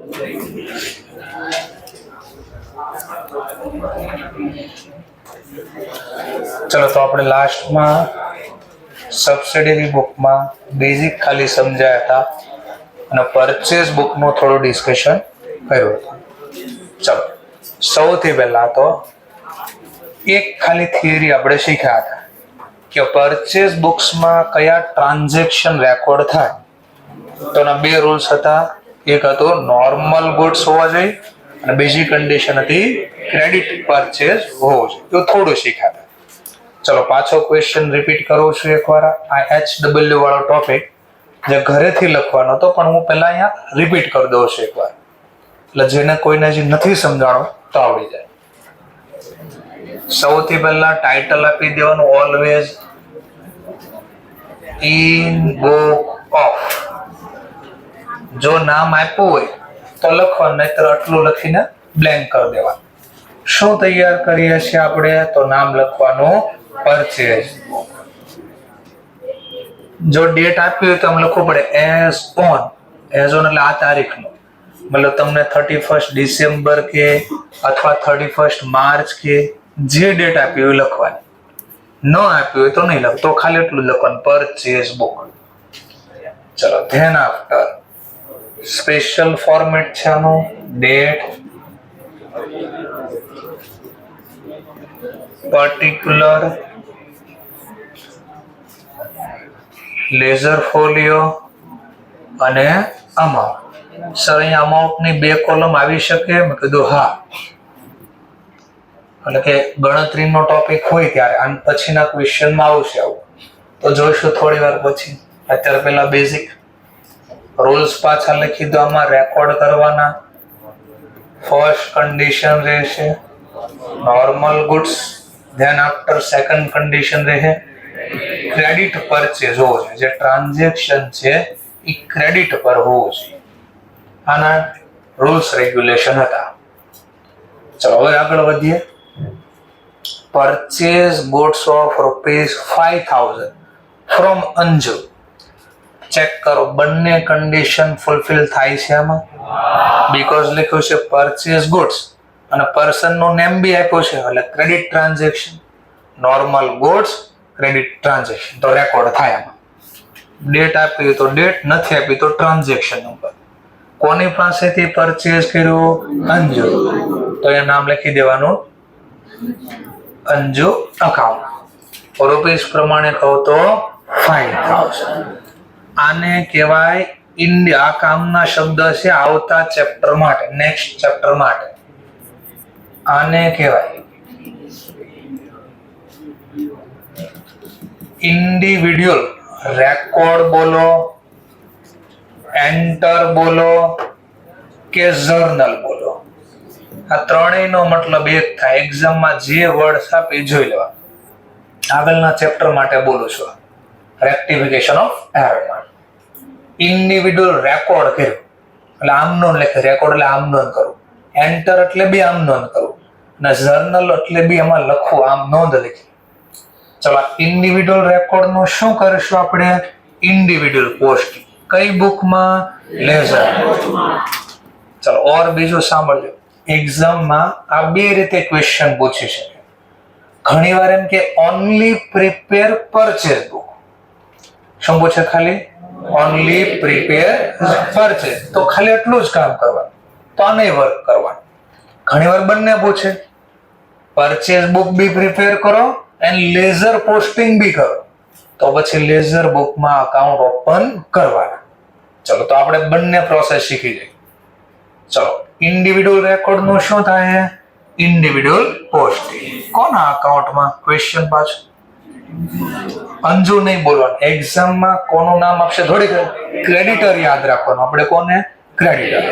चलो तो આપણે લાસ્ટમાં સબસિડિયરી બુકમાં બેઝિક ખાલી સમજાયા હતા અને પરચેસ બુકનું થોડું ડિસ્કશન કર્યું હતું. ચલો સૌથી પહેલા તો એક ખાલી થિયરી આપણે શીખ્યા હતા કે પરચેસ બુક્સમાં કયા ટ્રાન્ઝેક્શન રેકોર્ડ થાય. તો એના બે રૂલ્સ હતા. એક હતો નોર્મલ ગુડ્સ હોવા જોઈએ અને બીજી કન્ડિશન હતી ક્રેડિટ પરચેસ હોવો જોઈએ. તો થોડું શીખ્યા હતા. ચલો પાછો ક્વેશ્ચન રિપીટ કરું છું એકવાર. આ HW વાળો ટોપિક જે ઘરેથી લખવાનો હતો પણ હું પહેલા અહીંયા રિપીટ કરી દઉં છું એકવાર, એટલે જેને કોઈને હજી નથી સમજાણો તો આવડી જાય. સૌથી પહેલા ટાઇટલ આપી દેવાનું ઓલવેઝ ઇન બુક ઓફ. જો નામ આપ્યું હોય તો લખવાનું, નહીતર આટલું લખીને બ્લેન્ક કરી દેવાનું. શું તૈયાર કરીએ છીએ આપણે? તો નામ લખવાનું પરચેસ. જો ડેટ આપી હોય તો આમ લખવું પડે એઝ ઓન. એઝ ઓન એટલે આ તારીખનો, મતલબ તમને 31 ડિસેમ્બર કે અથવા 31 માર્ચ કે જે ડેટ આપી હોય લખવાની. ન આપી હોય તો નહીં લખ, તો ખાલી એટલું લખવાનું પરચેસ બુક. ચલો ધેન આફ્ટર સ્પેશિયલ ફોર્મેટ છે આનું. ડેટ, પર્ટિક્યુલર, લેઝર ફોલિયો અને અમાઉન્ટ. સર અહીંયા અમાઉન્ટની બે કોલમ આવી શકે? મેં કીધું હા, એટલે કે ગણતરીનો ટોપિક હોય ત્યારે આન પછીના ક્વેશ્ચનમાં આવશે આવું, તો જોઈશું થોડી વાર પછી. અત્યારે પહેલા બેઝિક રૂલ્સ પાછા લખી દો. આમાં રેકોર્ડ કરવાના. ફર્સ્ટ કન્ડિશન રહેશે normal goods. Than after second condition રહે ક્રેડિટ પરચેસ હોવો જોઈએ. જે ટ્રાન્ઝેક્શન છે એ ક્રેડિટ પર હોવું જોઈએ. આના રૂલ્સ રેગ્યુલેશન હતા. ચલો હવે આગળ વધીએ. Purchase goods of ₹5,000 from Anju. Check કરો બંને કન્ડિશન ફૂલફિલ થાય છે આમાં. બીકોઝ લખ્યું છે પરચેસ ગુડ્સ અને પર્સન નું નેમ બી આપ્યું છે, એટલે credit transaction. Normal goods, credit transaction, તો રેકોર્ડ થાય આમાં. ડેટ આપી તો ડેટ, નથી આપી તો ટ્રાન્ઝેક્શન નંબર. કોની પાસેથી પરચેસ કર્યું? અંજુ. તો એ નામ લખી દેવાનું અંજુ અકાઉન્ટ. રૂપીસ પ્રમાણે કહો તો 5,000. આને કહેવાય ઇન્ડિયા. આ કામના શબ્દ છે આવતા ચેપ્ટર માટે, નેક્સ્ટ ચેપ્ટર માટે. આને કહેવાય ઇન્ડિવિડ્યુઅલ રેકોર્ડ બોલો, એન્ટર બોલો કે જર્નલ બોલો. આ ત્રણેયનો મતલબ એક થાય. એક્ઝામમાં જે વર્ડ આપે એ જોઈ લેવા. આગળના ચેપ્ટર માટે બોલું છું, rectification of error. Individual record કર્યું એટલે આમ નોંધ લખે. રેકોર્ડ એટલે આમ નોંધ કરું. એન્ટર એટલે બી આમ નોંધ કરું. અને જર્નલ એટલે બી એમાં લખવું, આમ નોંધ લખી. ચલો ઇન્ડિવિડ્યુઅલ રેકોર્ડ નું શું કરીશું આપણે? Individual posting. કઈ બુકમાં? લેઝર. ચલો ઓર બીજું સાંભળજો. એક્ઝામમાં આ બે રીતે ક્વેશ્ચન પૂછી શકે. ઘણીવાર એમ કે ઓનલી પ્રિપેર પરચેસ બુક. શું પૂછે? ખાલી ઓનલી પ્રિપેર પરચેસ. તો ખાલી એટલું જ કામ કરવાનું, તો આને વર્ક કરવાનું. ઘણીવાર બંને પૂછે, પરચેસ બુક બી પ્રિપેર કરો એન્ડ લેઝર પોસ્ટિંગ બી કરો, તો પછી લેઝર બુકમાં અકાઉન્ટ ઓપન કરવાના. ચલો તો આપણે બંને પ્રોસેસ શીખી જઈએ. ચલો ઇન્ડિવિડ્યુઅલ રેકોર્ડ નું શું થાય? Individual posting. કોના અકાઉન્ટમાં? ક્વેશ્ચન પાછું અંજુ નહીં બોલવાનું. એક્ઝામમાં કોનું નામ આપશે થોડી ક્રેડિટર યાદ રાખવાનું. આપણે કોને? ક્રેડિટર.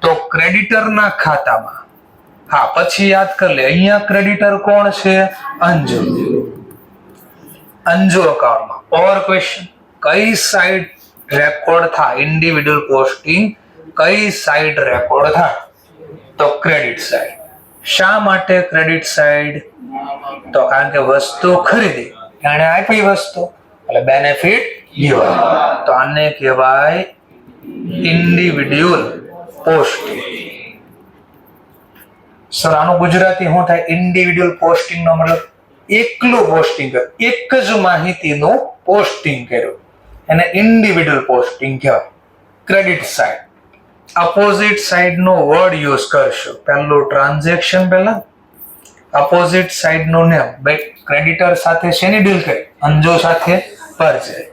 તો ક્રેડિટરના ખાતામાં. હા પછી યાદ કરી લે. અહીંયા ક્રેડિટર કોણ છે? અંજુ. અંજુ અકાઉન્ટમાં. ઓર ક્વેશ્ચન કઈ સાઈડ રેકોર્ડ થાય? ઇન્ડિવિડ્યુઅલ પોસ્ટિંગ કઈ સાઈડ રેકોર્ડ થાય? તો ક્રેડિટ સાઈડ. શા માટે ક્રેડિટ સાઈડ? તો કારણ કે વસ્તુ ખરીદી, એને આપી વસ્તુ, એટલે બેનિફિટ ગિવન. તો આને કહેવાય ઇન્ડિવિડ્યુઅલ પોસ્ટિંગ. સર આનું ગુજરાતી શું થાય? ઇન્ડિવિડ્યુઅલ પોસ્ટિંગ નો મતલબ એકલું પોસ્ટિંગ કર્યું, એક જ માહિતીનું પોસ્ટિંગ કર્યું, એને ઇન્ડિવિડ્યુઅલ પોસ્ટિંગ કહેવાય. Credit side. અપોઝિટ સાઇડ નો વર્ડ યુઝ કરશું. પહેલું ટ્રાન્ઝેક્શન, પહેલા અપોઝિટ સાઇડ નું નેમ. ભાઈ ક્રેડિટર સાથે શેની ડીલ કરી? અંજો સાથે પરચેઝ.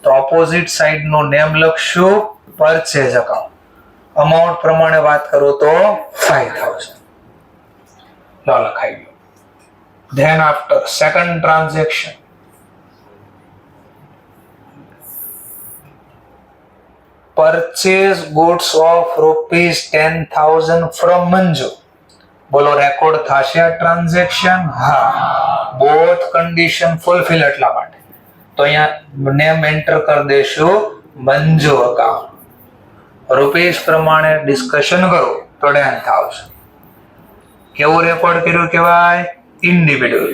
તો અપોઝિટ સાઇડ નું નેમ લખશું પરચેઝ અકાઉન્ટ. અમાઉન્ટ પ્રમાણે વાત કરું તો 5000. લો લખાઈ ગયું. Than after second transaction, purchase goods of ₹10,000 from Manju. બોલો રેકોર્ડ થશે આ ટ્રાન્ઝેક્શન? હા. બોથ કન્ડિશન ફૂલફિલ એટલા માટે તો અહીંયા નેમ એન્ટર કરી દેશું મંજુ અકાઉન્ટ. રૂપીસ પ્રમાણે ડિસ્કશન કરો તો 10,000. કેવું રેકોર્ડ કર્યું કહેવાય? ઇન્ડિવિડ્યુઅલ.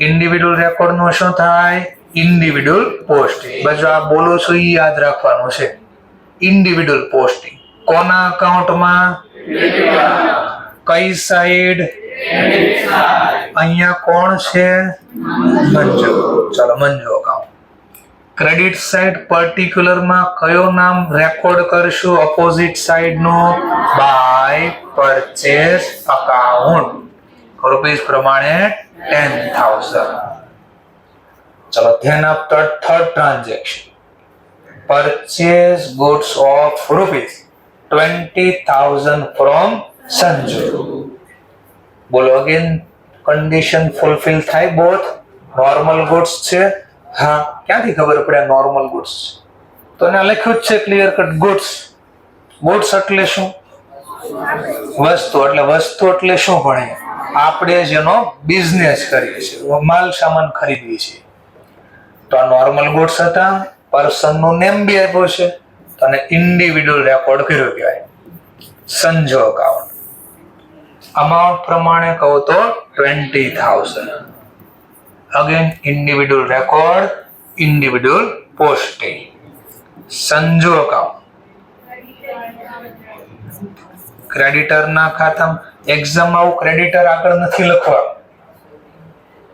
ઇન્ડિવિડ્યુઅલ રેકોર્ડ નું શું થાય? Individual posting. બસ આ બોલું છું એ યાદ રાખવાનું છે. ઇન્ડિવિડ્યુઅલ પોસ્ટિંગ કોના અકાઉન્ટમાં? કઈ સાઈડ? અહીંયા કોણ છે? મંજુ. ચલો Manju account. Credit side particular માં કયો નામ રેકોર્ડ કરશું? અપોઝિટ સાઈડ નું બાય પરચેઝ અકાઉન્ટ. રૂપીસ પ્રમાણે 10,000. ચલો ધ્યાન આપતા third transaction, purchase goods of ₹20,000 from Sanju. બોલો અગેન કન્ડિશન ફૂલફિલ થાય? બોથ નોર્મલ ગુડ્સ છે. હા, ક્યાંથી ખબર પડે નોર્મલ ગુડ્સ? તો એને લખ્યું જ છે ક્લિયર કટ ગુડ્સ. ગુડ્સ એટલે શું? વસ્તુ. એટલે વસ્તુ એટલે શું ભણીએ આપણે? જેનો બિઝનેસ કરીએ છીએ, માલ સામાન ખરીદીએ છીએ. તો આ નોર્મલ ગુડ્સ હતા. પર્સન નું નેમ બી આપ્યું છે અને ઇન્ડિવિડ્યુઅલ રેકોર્ડ કર્યો કહેવાય સંજો અકાઉન્ટ. અમાઉન્ટ પ્રમાણે કહું તો 20,000. Again individual record, individual posting. સંજો અકાઉન્ટ. ક્રેડિટર ના ખાતામાં એક્ઝામ આવું ક્રેડિટર આગળ નથી લખવા,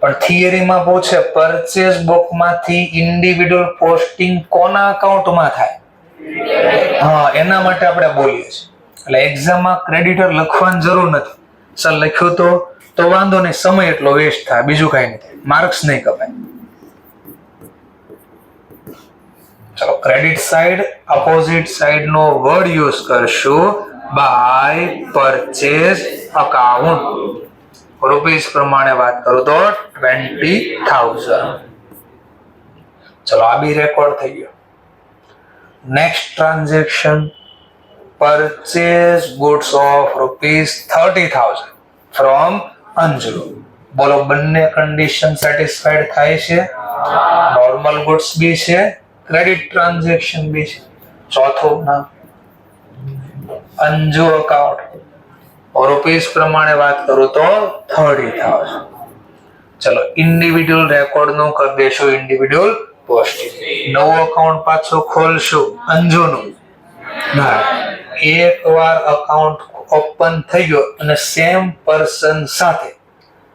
પણ થિયરીમાં પૂછે પરચેઝ બુક માંથી ઇન્ડિવિડ્યુઅલ પોસ્ટિંગ કોના અકાઉન્ટમાં થાય? હા, એના માટે આપણે બોલીએ છીએ. એટલે એક્ઝામમાં ક્રેડિટર લખવાની જરૂર નથી. સર લખ્યું તો વાંધો નહીં, સમય એટલો વેસ્ટ થાય, બીજું કઈ નહીં, માર્ક્સ નહીં કપાય. ચલો ક્રેડિટ સાઈડ અપોઝિટ સાઈડ નો વર્ડ યુઝ કરશું બાય પરચેઝ અકાઉન્ટ. રૂપીસ પ્રમાણે વાત કરું તો 20,000. ચલો આ બી રેકોર્ડ થઈ ગયો. Next transaction, purchase goods of ₹30,000 from Anju. બોલો બંને કન્ડિશન સેટિસ્ફાઈડ થાય છે? નોર્મલ ગુડ્સ બી છે, ક્રેડિટ ટ્રાન્ઝેક્શન બી છે. ચોથું નામ અંજુ અકાઉન્ટ. રૂપીસ પ્રમાણે વાત કરું તો 30,000. ચલો ઇન્ડિવિડ્યુઅલ રેકોર્ડ નું કરી દેશું ઇન્ડિવિડ્યુઅલ પોસ્ટિંગ. નવો અકાઉન્ટ પાછો ખોલશું અંજુનું. ના, એકવાર અકાઉન્ટ ઓપન થઈ ગયો અને સેમ પર્સન સાથે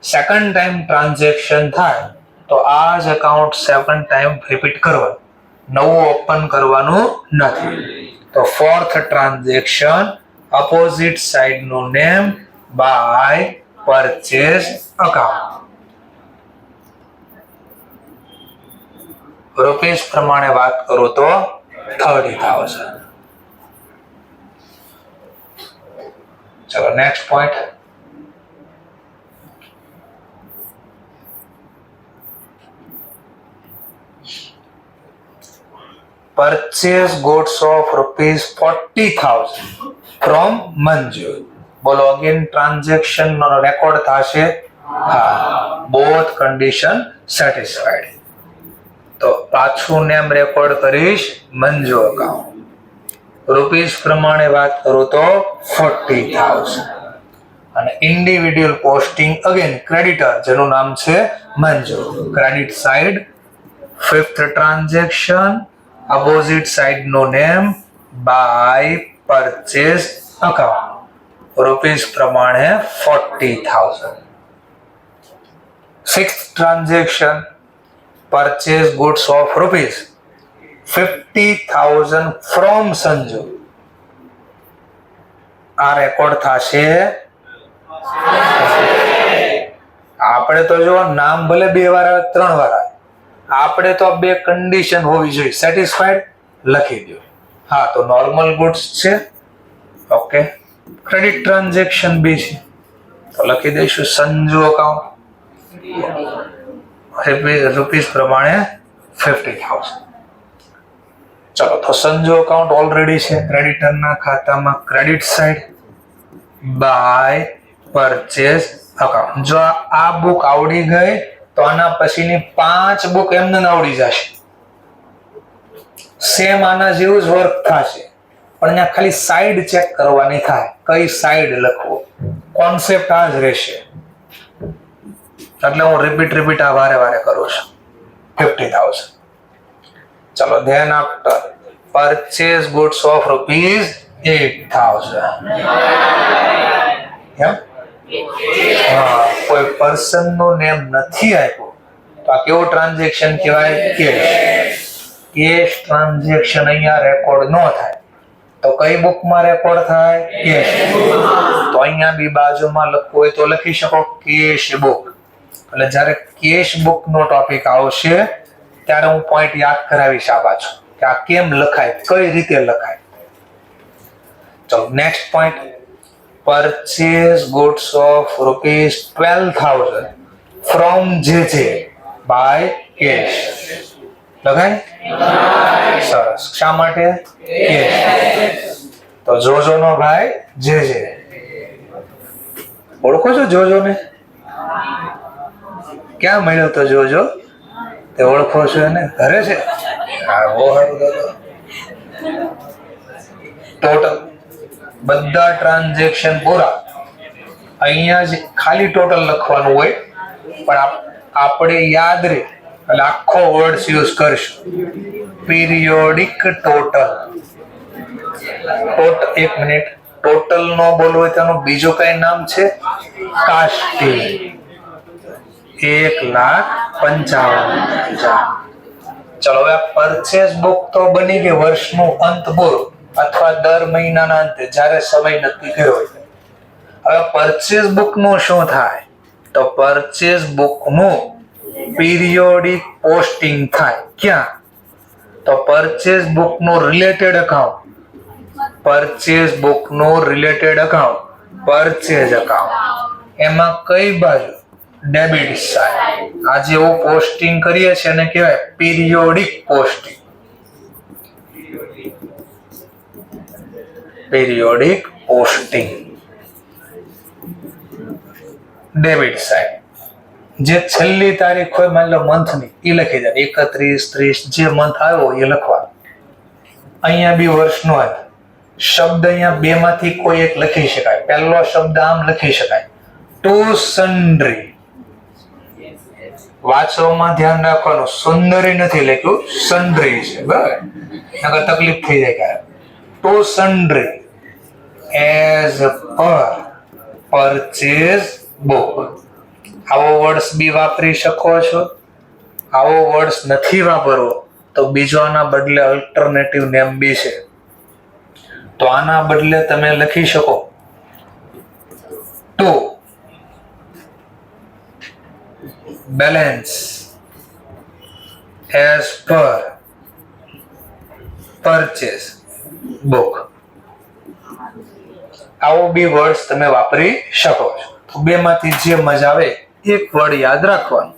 સેકન્ડ ટાઈમ ટ્રાન્ઝેક્શન થાય તો આ જ અકાઉન્ટ સેકન્ડ ટાઈમ રિપીટ કરવાનું, નવું ઓપન કરવાનું નથી. તો ફોર્થ ટ્રાન્ઝેક્શન, અપોઝિટ સાઈડ નું name by purchase account. Rupees પ્રમાણે વાત કરું તો 30,000. ચલો next point, purchase goods of ₹40,000 from Manju. બોલો અગેન ટ્રાન્ઝેક્શન નો રેકોર્ડ થશે? હા, બોથ કન્ડિશન સેટિસ્ફાઈડ. તો પાછું નેમ રેકોર્ડ કરીશ મંજુ અકાઉન્ટ. રૂપીસ પ્રમાણે વાત કરું તો 40,000. અને ઇન્ડિવિડ્યુઅલ પોસ્ટિંગ અગેન ક્રેડિટર જેનું નામ છે Manju. Credit side fifth transaction, opposite side નો name by purchase account rupees પ્રમાણે 40,000. Sixth transaction purchase goods of rupees 50,000 from Sanju. આ રેકોર્ડ થશે. આપણે તો જો નામ ભલે 2 વાર આવે 3 વાર આવે, આપણે તો બે કન્ડિશન હોવી જોઈએ. સેટિસ્ફાઈડ લખી દો. હા, તો નોર્મલ ગુડ્સ છે. ઓકે, ક્રેડિટ ટ્રાન્ઝેક્શન બી છે તો લખી દઈશું સંજુ અકાઉન્ટ રૂપીસ પ્રમાણે 50,000. ચલો, તો સંજુ અકાઉન્ટ ઓલરેડી છે ક્રેડિટરના ખાતામાં credit side by purchase account. જો આ બુક આવડી ગઈ તો આના પછીની 5 બુક એમને આવડી જશે. સેમ આના જેવું જ વર્ક થશે, પણ અહીંયા ખાલી સાઈડ ચેક કરવાની થાય. કઈ સાઈડ લખવો, કોન્સેપ્ટ આ જ રહેશે. એટલે હું રિપીટ આ વારે કરું છું. 50,000. ચલો, then after purchase goods of rupees 8,000. કોઈ પર્સન નું નેમ નથી આપ્યું તો આ કેવું ટ્રાન્ઝેક્શન કહેવાય? કેશ ટ્રાન્ઝેક્શન અહીંયા રેકોર્ડ ન થાય તો કઈ બુકમાં રેકોર્ડ થાય? કેશ. તો અહીંયા બી બાજુમાં લખવું હોય તો લખી શકો કેશ બુક. એટલે જ્યારે કેશ બુક નો ટોપિક આવશે ત્યારે હું પોઈન્ટ યાદ કરાવીશ આ બાજુ કે આ કેમ લખાય, કઈ રીતે લખાય. ચલો, next point purchase goods of rupees 12,000 from JJ by cash. લખાય? સરસ. શા માટે? કેશ. તો જોજો નો ભાઈ જેજે. ઓળખો છો જોજો ને? ક્યાં મળ્યો તો જોજો? તે ઓળખો છો એને? ઘરે છે? ટોટલ બધા ટ્રાન્ઝેક્શન પૂરા. અહીંયા જ ખાલી ટોટલ લખવાનું હોય, પણ આપણે યાદ રહે એટલે આખો વર્ડ્સ યુઝ કરશું. Periodic total. એક મિનિટ, ટોટલ નો બોલવું હોય તેનું બીજું કઈ નામ છે? કાસ્ટિંગ. 1,55,000. ચલો, હવે પરચેસ બુક તો બની ગઈ. વર્ષનું અંત બોલ અથવા દર મહિનાના અંતે જ્યારે સમય નક્કી કર્યો હોય. હવે પરચેસ બુક નું શું થાય? તો પરચેસ બુક નું પીરિયોડિક પોસ્ટિંગ થાય. ક્યાં? તો પરચેસ બુક નું રિલેટેડ અકાઉન્ટ. પરચેસ બુક નું રિલેટેડ અકાઉન્ટ પરચેસ અકાઉન્ટ. એમાં કઈ બાજુ? Debit side. આ જેવું પોસ્ટિંગ કરીએ છીએ એને કહેવાય periodic posting. Periodic posting. Debit side જે છેલ્લી તારીખ હોય, માની લો મંથની, એ લખી દે. 31, 30 જે મંથ આવ્યો એ લખવાનું. અહીંયા બી વર્ષનો હોય. શબ્દ અહીંયા બે માંથી કોઈ એક લખી શકાય. પહેલો શબ્દ આમ લખી શકાય, ટુ સન્ડ્રી. વાંચવામાં ધ્યાન રાખવાનું, સુંદરી નથી લખ્યું, સન્ડ્રી છે. બરાબર? નકર તકલીફ થઈ જાય ક્યારે. To sundry as per purchase book. આવો વર્ડ્સ બી વાપરી શકો છો. આવો વર્ડ્સ નથી વાપરવો તો બીજો આના બદલે અલ્ટરનેટિવ નેમ બી છે. તો આના બદલે તમે લખી શકો to balance as per purchase book. આવો બી વર્ડ્સ તમે વાપરી શકો છો. બે માંથી જે મજા આવે એક વર્ડ યાદ રાખવાનું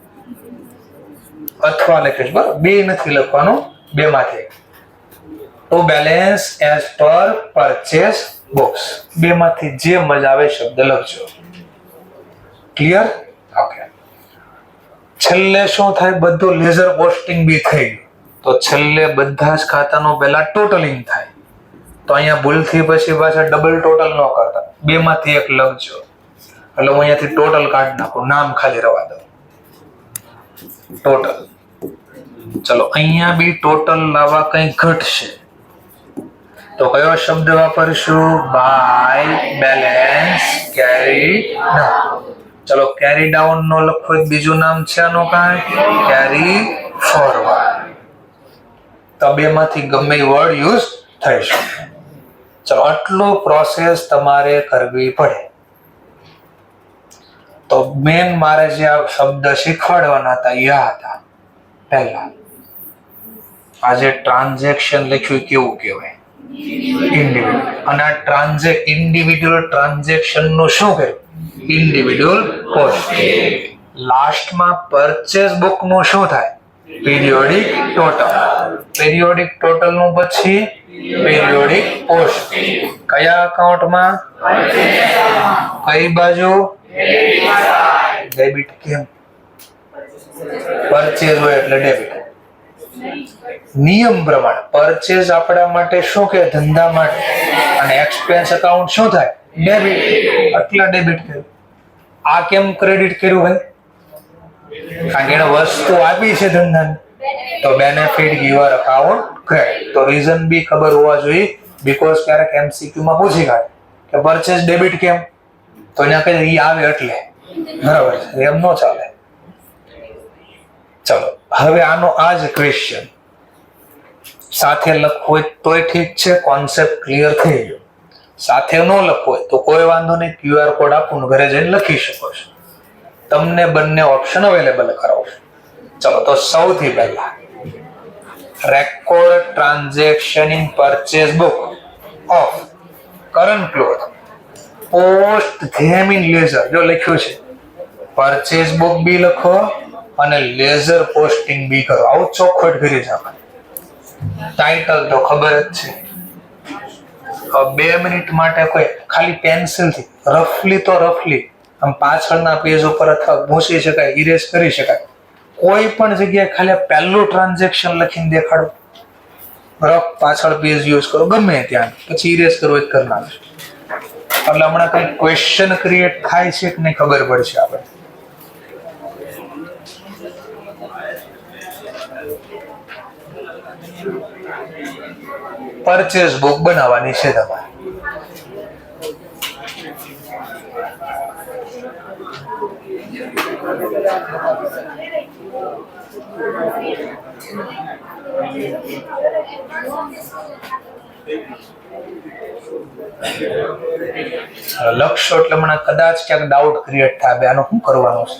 અથવા લખીશ. બરાબર? બે નથી લખવાનું, બે માંથી. To balance as per purchase books. બે માંથી જે મજા આવે શબ્દ લખજો. ક્લિયર? ઓકે. છેલ્લે શું થાય? બધું લેઝર પોસ્ટિંગ બી થઈ ગયું તો છેલ્લે બધા જ ખાતાનો પહેલા ટોટલિંગ થાય. તો અહીંયા ભૂલથી પછી પાછા ડબલ ટોટલ ન કરતા, બે માંથી એક લખજો. એટલે હું અહીંયાથી ટોટલ કાઢી નાખું, નામ ખાલી રહેવા દઉં. ટોટલ. ચલો, અહીંયા બી ટોટલ લાવવા કઈ ઘટશે. તો કયો શબ્દ વાપરશું? By, balance, carry down. ચલો કેરી ડાઉન નો લખો એક બીજું નામ છે આનું કાંઈ? Carry forward. તો બે માંથી ગમે વર્ડ યુઝ થઈ શકે. ચલો આટલો પ્રોસેસ તમારે કરવી પડે. તો મેન મારે જે આ શબ્દ શીખવાડવાના હતા એ હતા. પહેલા આજે ટ્રાન્ઝેક્શન લખ્યું કેવું કહેવાય? ઇન્ડિવિડ્યુઅલ. અને આ ઇન્ડિવિડ્યુઅલ ટ્રાન્ઝેક્શન નું શું કર્યું? Individual posting. લાસ્ટમાં પરચેસ બુક નું શું થાય? Periodic total. પીરિયોડિક ટોટલ નું પછી પીરિયોડિક પોસ્ટિંગ. કયા અકાઉન્ટમાં? કઈ બાજુ? ડેબિટ. કેમ? પરચેસ હોય એટલે ડેબિટ. નિયમ પ્રમાણે પરચેસ આપણા માટે શું કે ધંધા માટે, અને એક્સપેન્સ અકાઉન્ટ શું થાય? ડેબિટ. એટલા ડેબિટ કર્યું. આ કેમ ક્રેડિટ કર્યું ભાઈ? કારણ કે એને વસ્તુ આપી છે ધંધાને, તો બેનિફિટ ગિવર અકાઉન્ટ ક્રેડિટ. તો રીઝન બી ખબર હોવા જોઈએ, બીકોઝ ક્યારેક એમસીક્યુ માં પૂછી કાઢે કે પરચેસ ડેબિટ કેમ, તો એને કહે ઈ આવે એટલે. બરાબર છે, એમ ન ચાલે. ચલો હવે આનો આ જ ક્વેશ્ચન સાથે લખવું હોય તોય ઠીક છે, કોન્સેપ્ટ ક્લિયર થઈ ગયો. સાથે ન લખવું હોય તો કોઈ વાંધો નહીં, QR કોડ આપું ઘરે જઈને લખી શકો છો. તમને બંને ઓપ્શન અવેલેબલ કરાવું. ચલો તો સૌથી પહેલા record transaction in purchase book of current cloth post them in ledger. જો લખ્યું છે પરચેસ બુક બી લખો અને લેઝર પોસ્ટિંગ બી કરો. આવું ચોખવટ કરી છે. ટાઇટલ તો ખબર જ છે. 2 મિનિટ માટે કોઈ ખાલી પેન્સિલ થી રફલી આમ પાછળના પેજ ઉપર અથવા ભૂંસી શકાય, ઇરેઝ કરી શકાય. કોઈ પણ જગ્યાએ ખાલી પહેલું ટ્રાન્ઝેક્શન લખીને દેખાડો, રફ પાછળ પેજ યુઝ કરો, ગમે ત્યાં, પછી ઇરેઝ કરવો જ કરી નાખજો. એટલે હમણાં કઈ ક્વેશ્ચન ક્રિએટ થાય છે કે નહીં ખબર પડશે આપણે. પરચેસ બુક બનાવવાની છે તમારે. લખશો એટલે મને કદાચ ક્યાંક ડાઉટ ક્રિએટ થાય, બે આનું શું કરવાનું છે.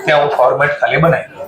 ત્યાં હું ફોર્મેટ ખાલી બનાવી દઉં.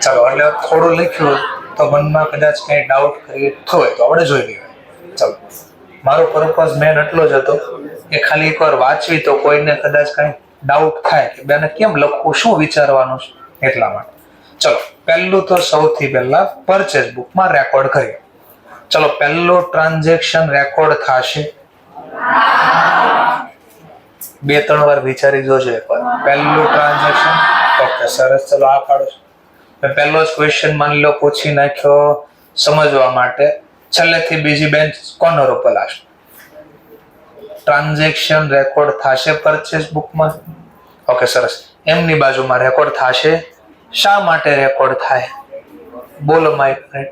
ચાલો, એટલે થોડું લખ્યું તો મનમાં કદાચ કઈ ડાઉટ ક્રિએટ થયો તો આપણે જોઈ લઈએ. ચાલો, મારો પર્પઝ મેન એટલો જ હતો કે ખાલી એકવાર વાંચવી તો કોઈને કદાચ કઈ ડાઉટ થાય કે બેને કેમ લખવું, શું વિચારવાનું છે, એટલા માટે. ચલો, પહેલું તો સૌથી પહેલા પરચેસ બુકમાં રેકોર્ડ કરીએ. ચલો, પહેલું ટ્રાન્ઝેક્શન રેકોર્ડ થશે. 2-3 વાર વિચારી જોજો એકવાર. પહેલું ટ્રાન્ઝેક્શન. ઓકે, સરસ. ચલો આ પાડો. પહેલો જ ક્વેશ્ચન માની લો પૂછી નાખ્યો સમજવા માટે. છેલ્લેથી બીજી બેન્ચ કોર્નર ઉપર લાસ્ટ. ટ્રાન્ઝેક્શન રેકોર્ડ થશે પરચેસ બુકમાં. ઓકે, સરસ. એમની બાજુમાં રેકોર્ડ થશે. શા માટે રેકોર્ડ થાય? બોલો માય ફ્રેન્ડ.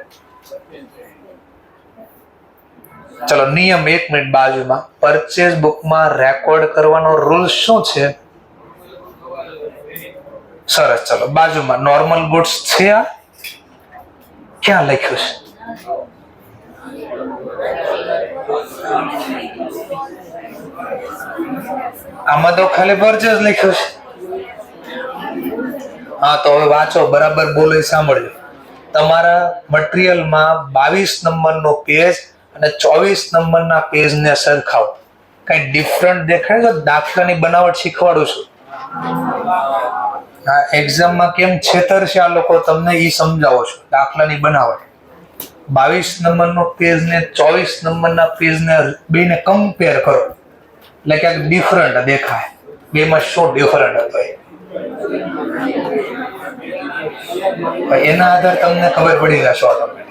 ચલો નિયમ 1 મિનિટ બાજુમાં. પરચેઝ બુકમાં રેકોર્ડ કરવાનો રૂલ શું છે? સરસ. ચલો બાજુમાં નોર્મલ ગુડ્સ છે. આ ક્યાં લખ્યું છે? આમાં તો ખાલી પરચેઝ લખ્યું છે. હા તો હવે વાંચો, બરાબર બોલો, સાંભળજો. તમારા મટીરિયલમાં 22 નંબરનો પેજ અને 24 નંબરના પેજને સરખાવો. કઈ ડિફરન્ટ દેખાય તો દાખલાની બનાવટ શીખવાડું છું. આ એક્ઝામમાં કેમ છેતર છે આ લોકો, તમને ઈ સમજાવો છો. દાખલાની બનાવટ 22 નંબરનો પેજ ને 24 નંબરના પેજને બેને કમ્પેર કરો એટલે ક્યાંક ડિફરન્ટ દેખાય. બેમાં શું ડિફરન્ટ હતો એના આધારે તમને ખબર પડી જશે ઓટોમેટિક.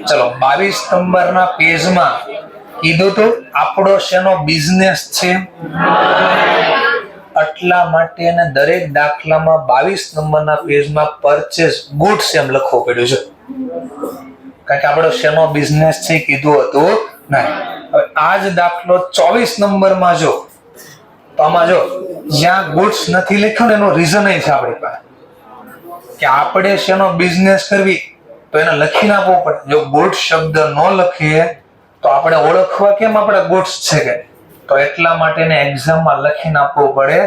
ચલો 22 નંબરના પેજમાં કીધું તો આપણો શેનો બિઝનેસ છે, એટલા માટે એને દરેક દાખલામાં 22 નંબરના પેજમાં પરચેઝ ગુડ્સ એમ લખવું પડ્યું છે, કારણ કે આપણો શેનો બિઝનેસ છે કીધું હતું નહીં. હવે આ જ દાખલો 24 નંબરમાં જો તો આમાં જો જ્યાં ગુડ્સ નથી લખ્યું ને એનું રીઝન એ છે આપણી પાસે કે આપણે શેનો બિઝનેસ કરવી તો એને લખીને આપવું પડે. જો ગુડ્સ શબ્દ ન લખીએ તો આપણે ઓળખવા કેમ આપણા ગુડ્સ છે કે, તો એટલા માટે એને એક્ઝામમાં લખીને આપવું પડે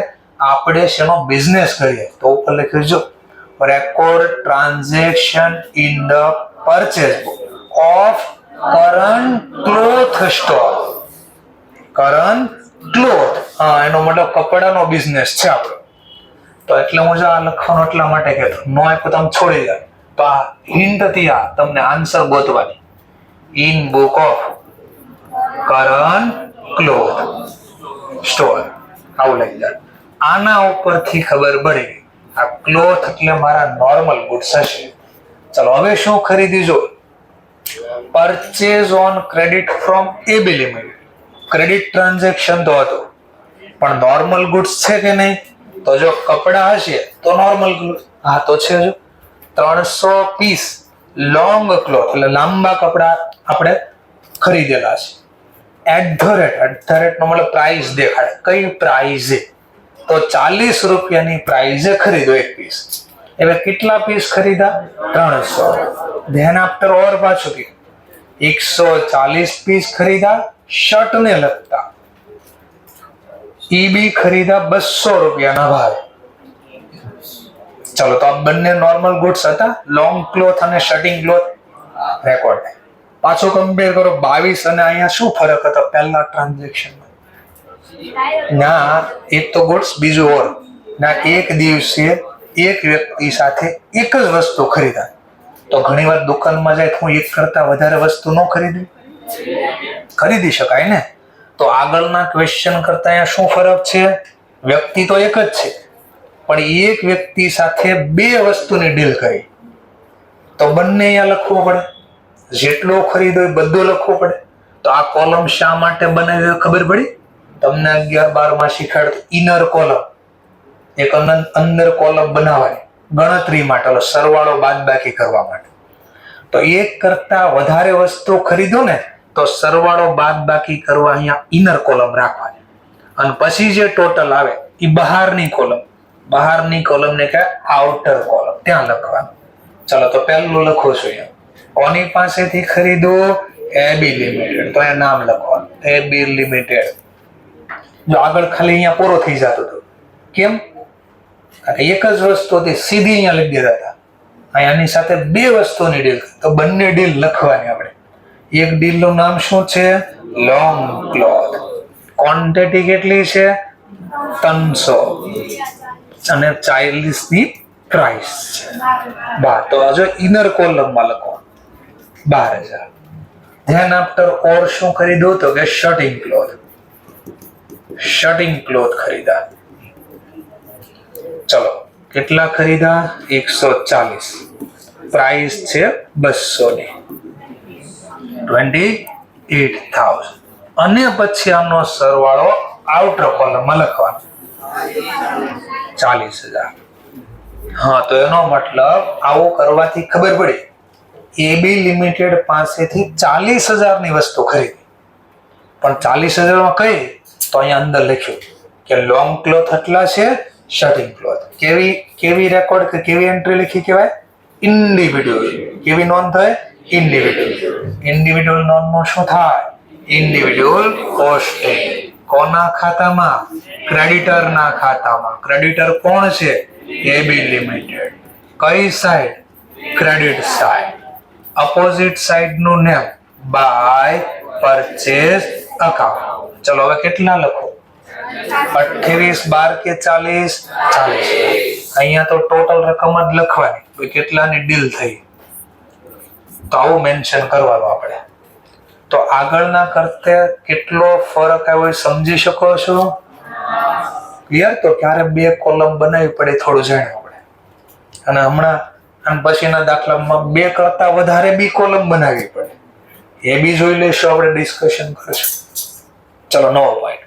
આપણે શેનો બિઝનેસ કરીએ. તો ઉપર લખ્યું જો record transaction in the purchase book of current cloth store. Current cloth, હા એનો મતલબ કપડાનો બિઝનેસ છે આપણો. તો એટલે હું જો આ લખવાનું એટલા માટે કહેતો, નો આપ્યો તમે છોડી જાય. તો આ હિન્ટ હતી, આ તમને આન્સર ગોતવાની. In book of current cloth store આવું લઈ જાય. આના ઉપરથી ખબર પડી આ ક્લોથ એટલે મારા નોર્મલ ગુડ્સ હશે. ચલો હવે શું ખરીદી જો purchase on credit from AB limited. Credit transaction તો હતું પણ નોર્મલ ગુડ્સ છે કે નહીં, તો જો કપડા હશે તો નોર્મલ ગુડ્સ. હા તો છે જો 300 પીસ લોંગ ક્લોથ એટલે લાંબા કપડા આપણે ખરીદેલા છે. એટ ધ રેટ નો મતલબ પ્રાઇસ દેખાડે, કઈ પ્રાઇઝે, તો 40 રૂપિયાની પ્રાઇઝે ખરીદો એક પીસ. હવે કેટલા પીસ ખરીદા? 300. ધ્યાન આફ્ટર ઓર પાછું કે 140 પીસ ખરીદા શર્ટ ને લગતા, ઈ બી ખરીદા 200 રૂપિયાના ભાવે. ચલો તો આ બંને નોર્મલ ગુડ્સ હતા, લોંગ ક્લોથ અને શર્ટિંગ ક્લોથ. રેકોર્ડ પાછો કમ્પેર કરો 22 અને અહીંયા શું ફરક હતો પહેલા ટ્રાન્ઝેક્શનમાં? ના એક તો ગુડ્સ, બીજું ઓર ના એક દિવસે એક વ્યક્તિ સાથે એક જ વસ્તુ ખરીદાય. તો ઘણીવાર દુકાનમાં જાય તો એક કરતા વધારે વસ્તુ ન ખરીદી શકાય ને. તો આગળના ક્વેશ્ચન કરતા અહીંયા શું ફરક છે? વ્યક્તિ તો એક જ છે પણ એક વ્યક્તિ સાથે બે વસ્તુની ડીલ કરી, તો બંને અહીંયા લખવું પડે. જેટલો ખરીદો એ બધું લખવું પડે. તો આ કોલમ શા માટે બનાવી ખબર પડી તમને? 11-12 માં શીખવાડતું ઇનર કોલમ, એક અંદર કોલમ બનાવાય ગણતરી માટે, સરવાળો બાદબાકી કરવા માટે. તો એક કરતા વધારે વસ્તુ ખરીદો ને તો સરવાળો બાદબાકી કરવા અહીંયા ઇનર કોલમ રાખવાની, અને પછી જે ટોટલ આવે એ બહારની કોલમ. બહારની કોલમને કહે આઉટર કોલમ, ત્યાં લખવાનું. ચલો તો પહેલું લખો છો અહીંયા, કોની પાસેથી ખરીદો? એબી લિમિટેડ. તો અહીંયા નામ લખવાનું એબી લિમિટેડ. જો આગળ ખાલી અહીંયા પૂરો થઈ જતો હતો, કેમ? કારણ એક જ વસ્તુ હતી, સીધી અહીંયા લખી દેતા હતા. અહીંયાની સાથે બે વસ્તુની ડીલ, તો બંને ડીલ લખવાની આપણે. એક ડીલ નું નામ શું છે? Long cloth. ક્વોન્ટિટી કેટલી છે? 300 અને 40 ની પ્રાઇસ છે. તો જો ઇનર કોલમમાં લખો 12,000. ધ્યાન આફ્ટર ઓર શું ખરીદો? તો કે શર્ટિંગ ક્લોથ. શર્ટિંગ ક્લોથ ખરીદા. ચલો કેટલા ખરીદા? 140. પ્રાઇસ છે 200 ની, 28,000. અને પછી આનો સરવાળો આઉટર કોલમમાં લખવાનો 40,000. હા, તો એનો મતલબ આવું કરવાથી ખબર પડી એબી લિમિટેડ પાસેથી 40,000 ની વસ્તુ ખરીદી, પણ 40,000 માં કઈ? તો અહીંયા અંદર લખ્યું કે લોંગ ક્લોથ એટલા છે, શર્ટિંગ ક્લોથ. કેવી રેકોર્ડ કે કેવી એન્ટ્રી લખી કહેવાય? ઇન્ડિવિડ્યુઅલ. કેવી નોંધ થાય? ઇન્ડિવિડ્યુઅલ નોંધ નું શું થાય? Individual costing. કોના ખાતામાં? ક્રેડિટર ના ખાતામાં. ક્રેડિટર કોણ છે? એબી લિમિટેડ. કઈ side? Credit side. Opposite side નું નેમ બાય પરચેસ અકાઉન્ટ. ચલો હવે કેટલા લખો? 28, 12 કે 40? 40. અહીંયા તો ટોટલ રકમ જ લખવાની, કેટલાની ડીલ થઈ, તો આવું મેન્શન કરવાનું આપણે. તો આગળના કરતે કેટલો ફરક આવ્યો સમજી શકો છો? ક્લિયર? તો ક્યારે બે કોલમ બનાવવી પડે થોડું જાણ્યું આપણે. અને હમણાં આમ પછીના દાખલામાં બે કરતા વધારે બી કોલમ બનાવવી પડે, એ બી જોઈ લેશું, આપણે ડિસ્કશન કરીશું. ચલો, નવો point.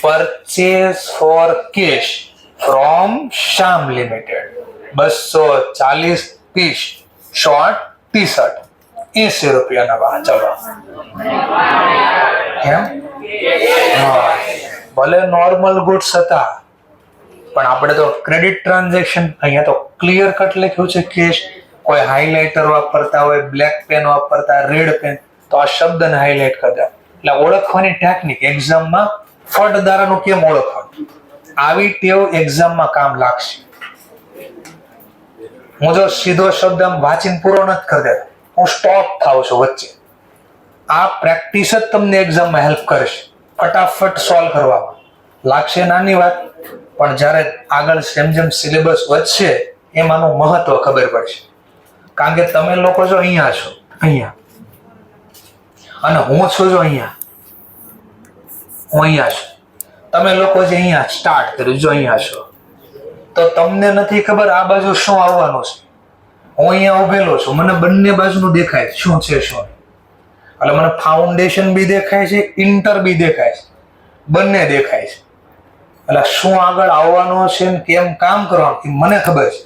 Purchase for cash from Shyam limited 240 piece short T shirt, 80 રૂપિયાના ભાવ. ચલો, કેમ? ભલે નોર્મલ ગુડ્સ હતા, પણ આપણે તો ક્રેડિટ ટ્રાન્ઝેક્શન, અહીંયા તો ક્લિયર કટ લખ્યું છે કેશ. કોઈ હાઇલાઇટર વાપરતા હોય, બ્લેક પેન વાપરતા, રેડ પેન, તો આ શબ્દને હાઇલાઇટ કરતા. એટલે ઓળખવાની ટેકનિક એક્ઝામમાં ફળદારાનું કેમ ઓળખવાનું, આવી ટેવ એક્ઝામમાં કામ લાગશે. હું જો સીધો શબ્દ વાંચીને પૂરો નથી કરી દેતો, હું સ્ટોપ થાઉં છું વચ્ચે. આ પ્રેક્ટિસ જ તમને એક્ઝામમાં હેલ્પ કરશે, ફટાફટ સોલ્વ કરવામાં. લાગશે નાની વાત, પણ જ્યારે આગળ જેમ સિલેબસ વધશે એમાંનું મહત્વ ખબર પડશે. કારણ કે તમે લોકો જો અહીંયા છો, અહીંયા, અને હું છું જો અહીંયા, હું અહીંયા છું, તમે લોકો જે અહીંયા સ્ટાર્ટ કર્યું જો અહીંયા છો, તો તમને નથી ખબર આ બાજુ શું આવવાનું છે. હું અહીંયા ઉભેલો છું, મને બંને બાજુનું દેખાય શું છે શું. એટલે મને ફાઉન્ડેશન બી દેખાય છે, ઇન્ટર બી દેખાય છે, બંને દેખાય છે. એટલે શું આગળ આવવાનું છે ને કેમ કામ કરવાનું એ મને ખબર છે.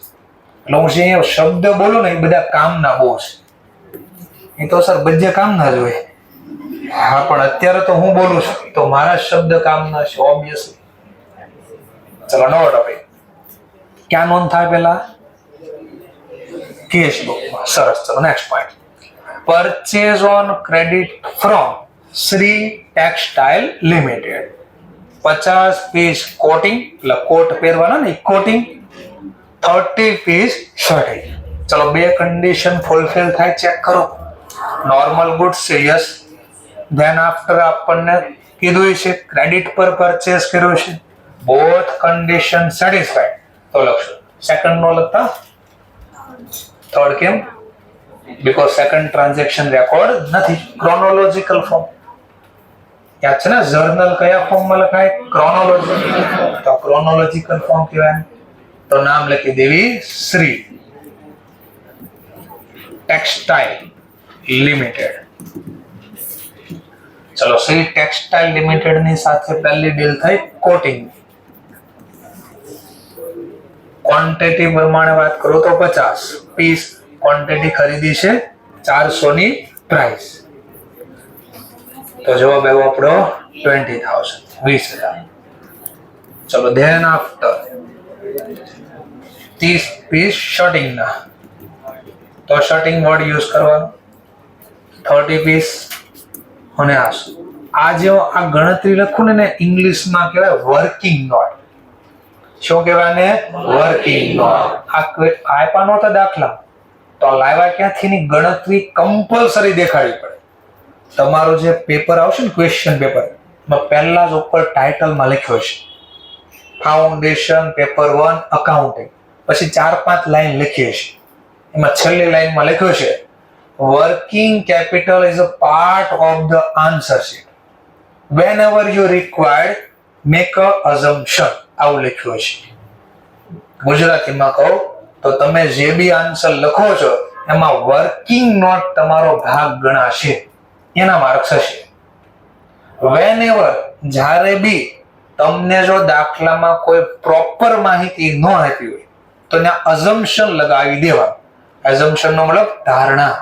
એટલે હું જે અહીંયા શબ્દ બોલું ને એ બધા કામના બહુ છે. એ તો સર બધે કામના જ હોય. હા, પણ અત્યારે તો હું બોલું છું તો મારા શબ્દ કામના છે ઓબ્વિયસલી. ચલો, નવો ટોપિક. ક્યાં નોંધ થાય પેલા? કેશ બુકમાં. સરસ. ચલો, next point. Purchase on credit from Shri textile limited 50 piece coating, એટલે કોટ પહેરવાના ને, કોટિંગ. 30 પીસ શર્ટિંગ. ચલો, બે કન્ડિશન ફૂલફિલ થાય, ચેક કરો. નોર્મલ ગુડ્સ છે, યસ. ધેન આફ્ટર આપણને કીધું છે ક્રેડિટ પર પરચેસ કર્યો છે, બોથ કન્ડિશન સેટિસ્ફાઈડ, તો લખશું. સેકન્ડ નો લખતા, થર્ડ કેમ? બીકોઝ સેકન્ડ ટ્રાન્ઝેક્શન રેકોર્ડ નથી. ક્રોનોલોજીકલ ફોર્મ યાદ છે ને? જર્નલ કયા ફોર્મમાં લખાય? ક્રોનોલોજીકલ. તો ક્રોનોલોજીકલ ફોર્મ કહેવાય. તો નામ લખી દેવી શ્રી ટેક્સટાઇલ લિમિટેડ. ચલો, શ્રી ટેક્સટાઇલ લિમિટેડ ની સાથે પહેલી ડીલ થઈ કોટિંગ. ક્વોન્ટિટી પ્રમાણે વાત કરું તો 50 પીસ ક્વોન્ટિટી ખરીદી છે, 400 ની પ્રાઇસ. તો જવાબ આવ્યો આપણો 20,000, 20,000. ચલો, ધેન આફ્ટર 30 પીસ શર્ટિંગ ના, તો શર્ટિંગ વર્ડ યુઝ કરવાનો. 30 પીસ અને આ જે આ ગણતરી લખું ને ઇંગ્લિશમાં કહેવાય વર્કિંગ નોટ. શું કહેવાય ને? Working note. આ આપ્યા નહોતા દાખલા, તો લાવ્યા ક્યાંથી ની ગણતરી કમ્પલસરી દેખાડવી પડે. તમારો જે પેપર આવશે ને ક્વેશ્ચન પેપર, એમાં પહેલા જ ઉપર ટાઇટલમાં લખ્યો છે ફાઉન્ડેશન પેપર 1 અકાઉન્ટિંગ, પછી 4-5 લાઈન લખી છે. એમાં છેલ્લી લાઈનમાં લખ્યું છે working capital is a part of the answer sheet. Whenever you required, make a assumption. આવું લખ્યું છે. ગુજરાતીમાં કહું તો તમે જે બી આન્સર લખો છો એમાં વર્કિંગ નોટ તમારો ભાગ ગણાશે, એના માર્ક્સ હશે. Whenever, જ્યારે બી તમને જો દાખલામાં કોઈ પ્રોપર માહિતી ન આપી હોય, તો ત્યાં અઝમ્પશન લગાવી દેવાનું. અઝમ્પશન નો મતલબ ધારણા.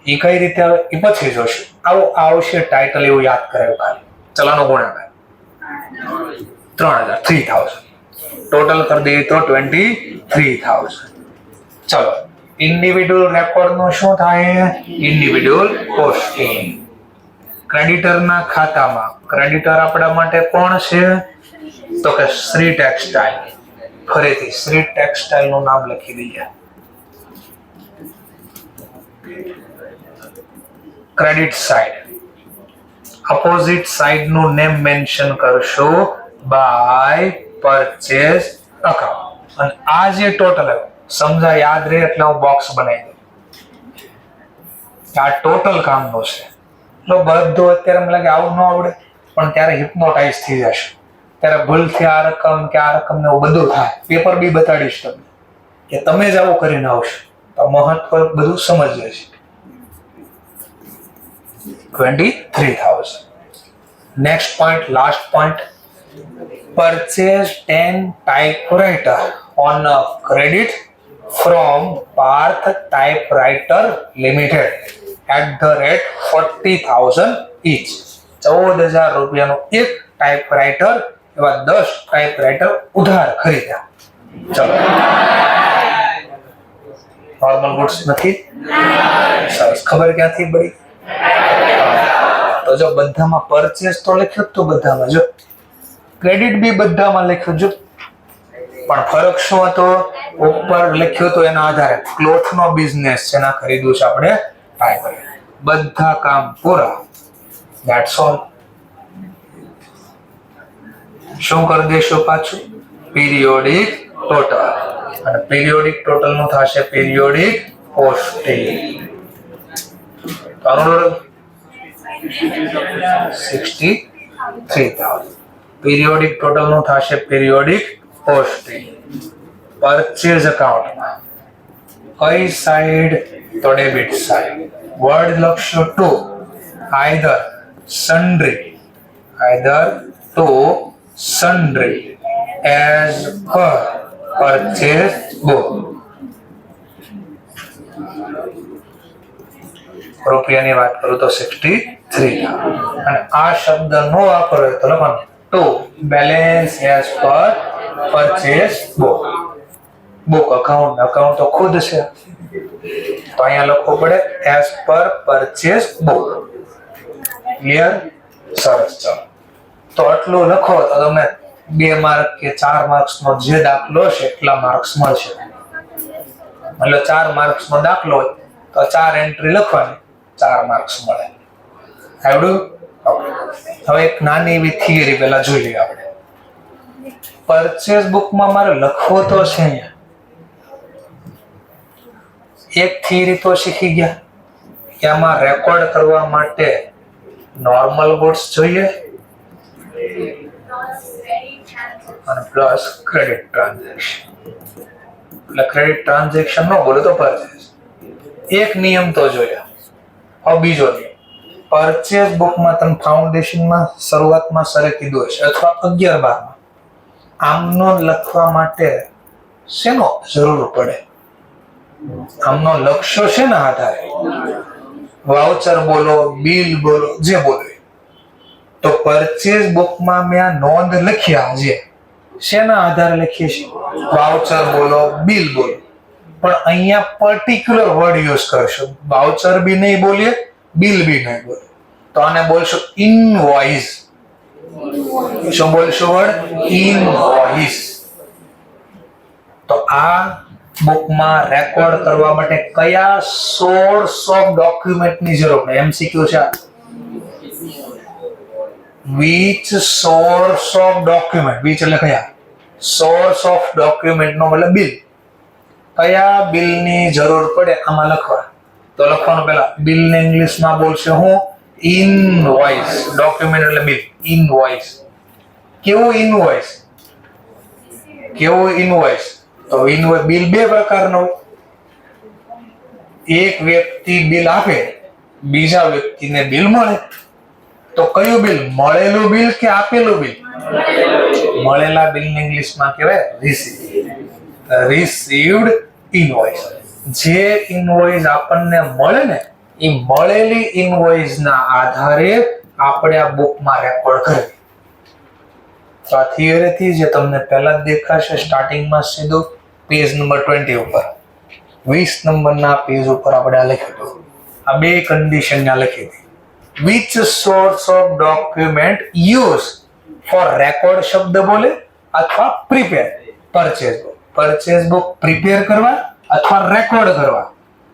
એ કઈ રીતે આવે એ પછી જોશું. આવું આવશે ટાઇટલ, એવું યાદ કરાયું ખાલી. ચલાનો ગુણાકાર 3000, 3000 ટોટલ કરી દઈએ તો 23,000. ચલો, ઇન્ડિવિડ્યુઅલ રેકોર્ડ નું શું થાય? Individual posting. ક્રેડિટર ના ખાતામાં ક્રેડિટર આપણા માટે કોણ છે? તો કે શ્રી ટેક્સટાઇલ. ફરીથી શ્રી ટેક્સટાઇલ નું નામ લખી દઈએ. ક્રેડિટ સાઇડ, અપોઝિટ સાઇડ નું નેમ મેન્શન કરશો બાય પરચેસ અકાઉન્ટ. અને આ જે ટોટલ સમજા યાદ રહે એટલે હું બોક્સ બનાવી દઉં. આ ટોટલ કામનું છે. તો બધું અત્યારે મને લાગે આવું ન આવડે, પણ ત્યારે હિપ્નોટાઇઝ થઈ જશે. ત્યારે ભૂલથી આ રકમ કે આ રકમ ને એવું બધું થાય. પેપર બી બતાડીશ તમને કે તમે જ આવું કરીને આવશો તો મહત્વ બધું સમજ જશે. 23,000. Next point, last point. Purchase 10 typewriter on a credit from Parth Typewriter Limited at the rate 40,000 each. 14,000 રૂપિયાનું એક ટાઈપરાઇટર, એવા 10 ટાઈપરાઇટર ઉધાર ખરીદ્યા. ચલો, નોર્મલ ગુડ્સ નથી. સરસ, ખબર ક્યાંથી પડી? તો જો બધામાં પરચેસ તો લખ્યું, તો બધામાં જો ક્રેડિટ બી બધામાં લખ્યું. જો પણ ફરક શું હતો? ઉપર લખ્યું તો એના આધારે ક્લોથ નો બિઝનેસ છે, એના ખરીદવું છે આપણે ટાઈપરાઇટર. બધા કામ પૂરા. That's all. શું કરી દેશું પાછું? Periodic total. અને પીરિયોડિક ટોટલ નું થશે પીરિયોડિક પોસ્ટિંગ. 63,000. પીરિયોડિક ટોટલ નું થશે પીરિયોડિક પોસ્ટિંગ. પરચેઝ અકાઉન્ટમાં કઈ સાઈડ? તો ડેબિટ સાઈડ. વર્ડ લખશો to, either to sundry as per purchase book. રૂપિયાની વાત કરું તો 63,000. અને આ શબ્દ નો વાપરો તો લખવાનું to balance as per purchase book. Book account, account તો ખુદ છે તો અહીંયા લખવું પડે as per purchase book. Clear? સરસ. ચલો, તો આટલું લખો તો તમને 2 માર્ક કે 4 માર્ક્સ નો જે દાખલો છે એટલા માર્ક્સ મળશે. એટલે 4 માર્ક્સ નો દાખલો હોય તો 4 એન્ટ્રી લખવાની, 4 માર્ક્સ મળે. આવડ્યું? હવે એક નાની એવી થિયરી પહેલા જોઈ લઈએ આપણે. પરચેઝ બુકમાં મારે લખવો તો છે અહીંયા. એક થિયરી તો શીખી ગયા કે આમાં રેકોર્ડ કરવા માટે નોર્મલ ગુડ્સ જોઈએ અને પ્લસ ક્રેડિટ ટ્રાન્ઝેક્શન. એટલે ક્રેડિટ ટ્રાન્ઝેક્શન નો બોલે તો પરચેઝ. એક નિયમ તો જોયા. હવે બીજો નિયમ, પરચેઝ બુકમાં તમે ફાઉન્ડેશનમાં શરૂઆતમાં સરે કીધું હશે અથવા 11-12માં આમનો લખવા માટે શેનો જરૂર પડે? આમનો લક્ષ્ય છે ને આધારે વાઉચર બોલો, બિલ બોલો, જે બોલો. તો પરચેઝ બુકમાં મેં આ નોંધ લખ્યા છે, શેના આધારે લખીએ છીએ? વાઉચર બોલો, બિલ બોલો. પણ અહીંયા પર્ટિક્યુલર વર્ડ યુઝ કરશો. વાઉચર બી નહીં બોલીએ, બિલ બી નહીં બોલીએ. તો આને બોલશો ઇનવોઇસ. શું બોલશો વર્ડ? ઇનવોઇસ. તો આ બુકમાં રેકોર્ડ કરવા માટે કયા સોર્સ ઓફ ડોક્યુમેન્ટની જરૂર પડે? એમસીક્યુ છે. which source of document, which એટલે કયા? સોર્સ ઓફ ડોક્યુમેન્ટ નો મતલબ બિલ. કયા બિલની જરૂર પડે આમાં લખવા? તો લખવાનું પહેલા બિલ ને ઇંગ્લિશમાં બોલશે હું? ઇનવોઇસ. ડોક્યુમેન્ટ એટલે બિલ. ઇનવોઇસ. કેવું ઇનવોઇસ? કેવું ઇનવોઇસ? તો ઇનવોઇસ બિલ બે પ્રકારનો હોય. એક વ્યક્તિ બિલ આપે, બીજા વ્યક્તિને બિલ મળે. તો કયું બિલ? મળેલું બિલ કે આપેલું બિલ? મળેલા બિલ ને ઇંગ્લિશમાં કહેવાય રિસીટ. Received invoice. જે ઇનવોઇસ આપણને મળે ને એ મળેલી ઇનવોઇસ ના આધારે આપણે આ બુકમાં રેકોર્ડ કરવી. તો આ થિયરીથી જે તમને પહેલા જ દેખાશે સ્ટાર્ટિંગમાં સીધું પેજ નંબર 20 ઉપર 20 નંબરના પેજ ઉપર આપણે આ લખ્યું હતું. આ બે કન્ડિશન ના લખી હતી. which source of document use for record શબ્દ બોલે અથવા prepare purchase book prepare કરવા અથવા રેકોર્ડ કરવા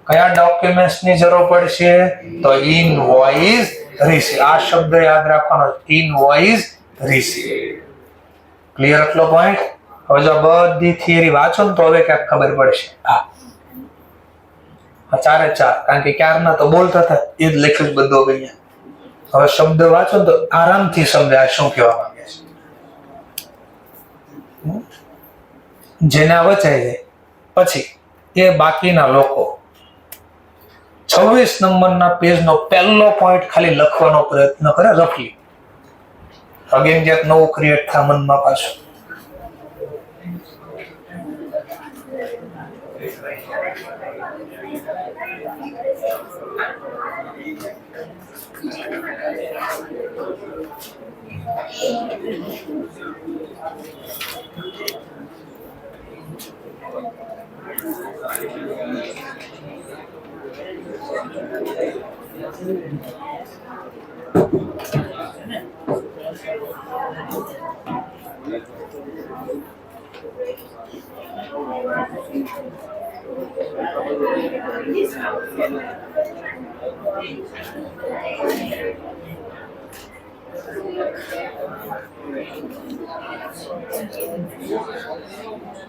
કયા ડોક્યુમેન્ટ્સ ની જરૂર પડશે? તો ઇનવોઇસ રિસીવ. આ શબ્દ યાદ રાખવાનો, ઇનવોઇસ રિસીવ. ક્લિયર આટલો પોઈન્ટ? હવે જો બધી થિયરી વાંચો ને તો હવે ક્યાંક ખબર પડશે. ચારે ચાર, કારણ કે ક્યારના તો બોલતા હતા એ જ લખ્યું બધું અહીંયા. હવે શબ્દ વાંચો તો આરામથી સમજાય શું કહેવા માંગે છે. જેને વચાઈ જાય પછી એ બાકીના લોકો 26 નંબરના પેજનો પહેલો પોઈન્ટ ખાલી લખવાનો પ્રયત્ન કરે રફલી. અગેન ક્યાંક નવું ક્રિએટ થાય મનમાં પાછું.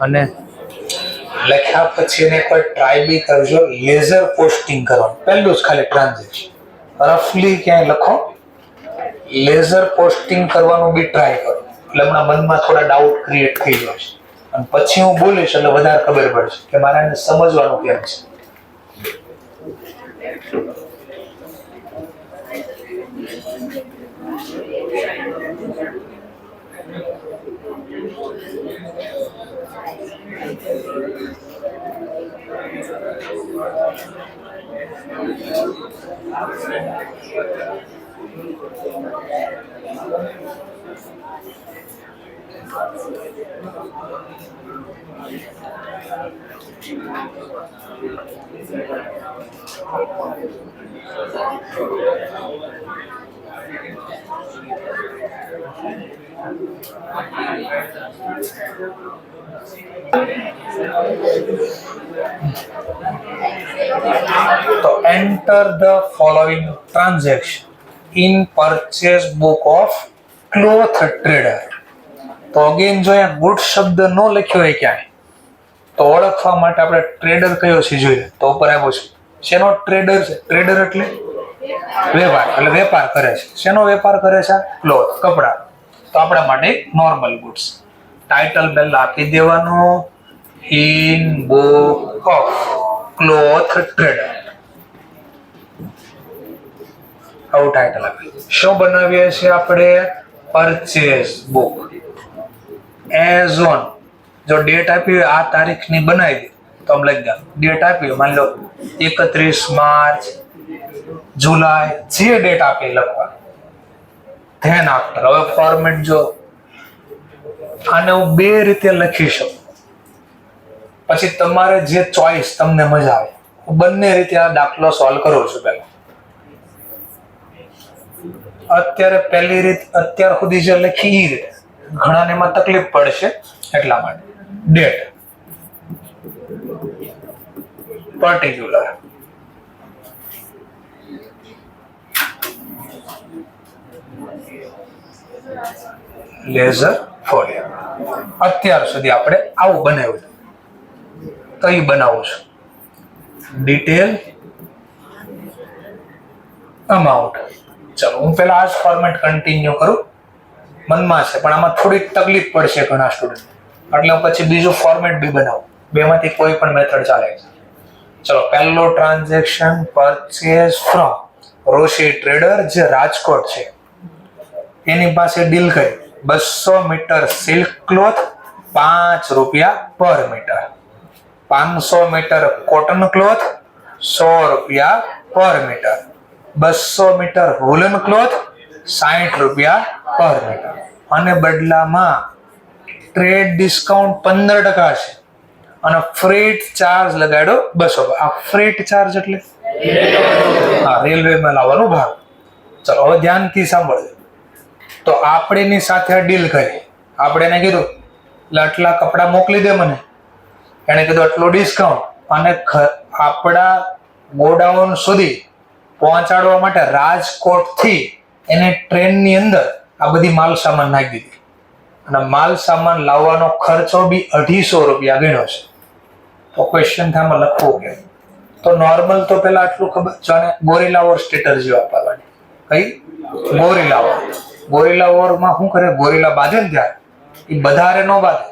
અને લખ્યા પછી એને કોઈ ટ્રાય બી કરજો. લેઝર પોસ્ટિંગ કરવાનું પહેલું જ ખાલી ટ્રાન્ઝેક્શન રફલી ક્યાંય લખો. લેઝર પોસ્ટિંગ કરવાનું બી ટ્રાય કરો એટલે હમણાં મનમાં થોડા ડાઉટ ક્રિએટ થઈ જશે અને પછી હું બોલીશ એટલે વધારે ખબર પડશે કે મારે એને સમજવાનું કેમ છે. તો enter the following transaction in purchase book of cloth trader. તો અગેન જો અહીંયા ગુડ શબ્દ ન લખ્યો હોય ક્યાંય તો ઓળખવા માટે આપણે ટ્રેડર કયો છે જોઈએ. તો ઉપર આવ્યો છે. શેનો ટ્રેડર છે? ટ્રેડર એટલે વેપાર, એટલે વેપાર કરે છે. શેનો વેપાર કરે છે? ક્લોથ, કપડા. તો આપણા માટે નોર્મલ ગુડ્સ. ટાઇટલ પહેલા આપી દેવાનું, in book of cloth trader. આવું ટાઇટલ આપી. શું બનાવીએ છીએ આપણે? Purchase book. એઝ ઓન, જો ડેટ આપી હોય આ તારીખની બનાવી દે તો આમ લખી દે. ડેટ આપી માની લો 31 માર્ચ, જુલાઈ, જે ડેટ આપી લખવાનું. Than after. હવે ફોર્મેટ જો આને હું બે રીતે લખી શકું, પછી તમારે જે ચોઈસ તમને મજા આવે હું બંને રીતે આ દાખલો સોલ્વ કરું છું. પહેલા અત્યારે પહેલી રીત અત્યાર સુધી જે લખી એ રીતે, ઘણાને એમાં તકલીફ પડશે એટલા માટે. Date particular ledger folio. અત્યાર સુધી આપણે આવું બનાવ્યું તો એ બનાવું છું. Detail amount. ચલો હું પેલા આ જ ફોર્મેટ કન્ટિન્યુ કરું. મનમાં છે પણ આમાં થોડીક તકલીફ પડશે ઘણા સ્ટુડન્ટ, એટલે હું પછી બીજું ફોર્મેટ બી બનાવું. બેમાંથી કોઈ પણ મેથડ ચાલે છે. ચલો પહેલો ટ્રાન્ઝેક્શન પરચેઝ ફ્રોમ રોશી ટ્રેડર જે રાજકોટ છે એની પાસે ડીલ કરી 200 મીટર સિલ્ક ક્લોથ ₹5 પર મીટર. 500 મીટર કોટન ક્લોથ 100 રૂપિયા પર મીટર, 200 મીટર વૂલન ક્લોથ 60 રૂપિયા પર મીટર, અને બદલામાં ટ્રેડ ડિસ્કાઉન્ટ 15% છે અને ફ્રેટ ચાર્જ લગાડ્યો 200. આ ફ્રેટ ચાર્જ એટલે રેલવેમાં લાવવાનો ભાગ. ચલો હવે ધ્યાનથી સાંભળજો. તો આપણે એની સાથે ડીલ કરી, આપણે એને કીધું એટલે આટલા કપડા મોકલી દે મને, એને કીધું આટલું ડિસ્કાઉન્ટ, અને આપણા ગોડાઉન સુધી પહોંચાડવા માટે રાજકોટથી એને ટ્રેનની અંદર આ બધી માલ સામાન નાખી દીધી, અને માલ સામાન લાવવાનો ખર્ચો બી 250 રૂપિયા ગણ્યો છે. તો ક્વેશ્ચન થામાં લખવું કે તો નોર્મલ તો પેલા આટલું ખબર છે, અને ગોરિલા વોર સ્ટ્રેટજી વાપરવાની. કઈ? Gorilla war. ગોરિલા વોરમાં શું કરે, ગોરિલા બાંધે ને ત્યારે એ બધારે ન બાંધે,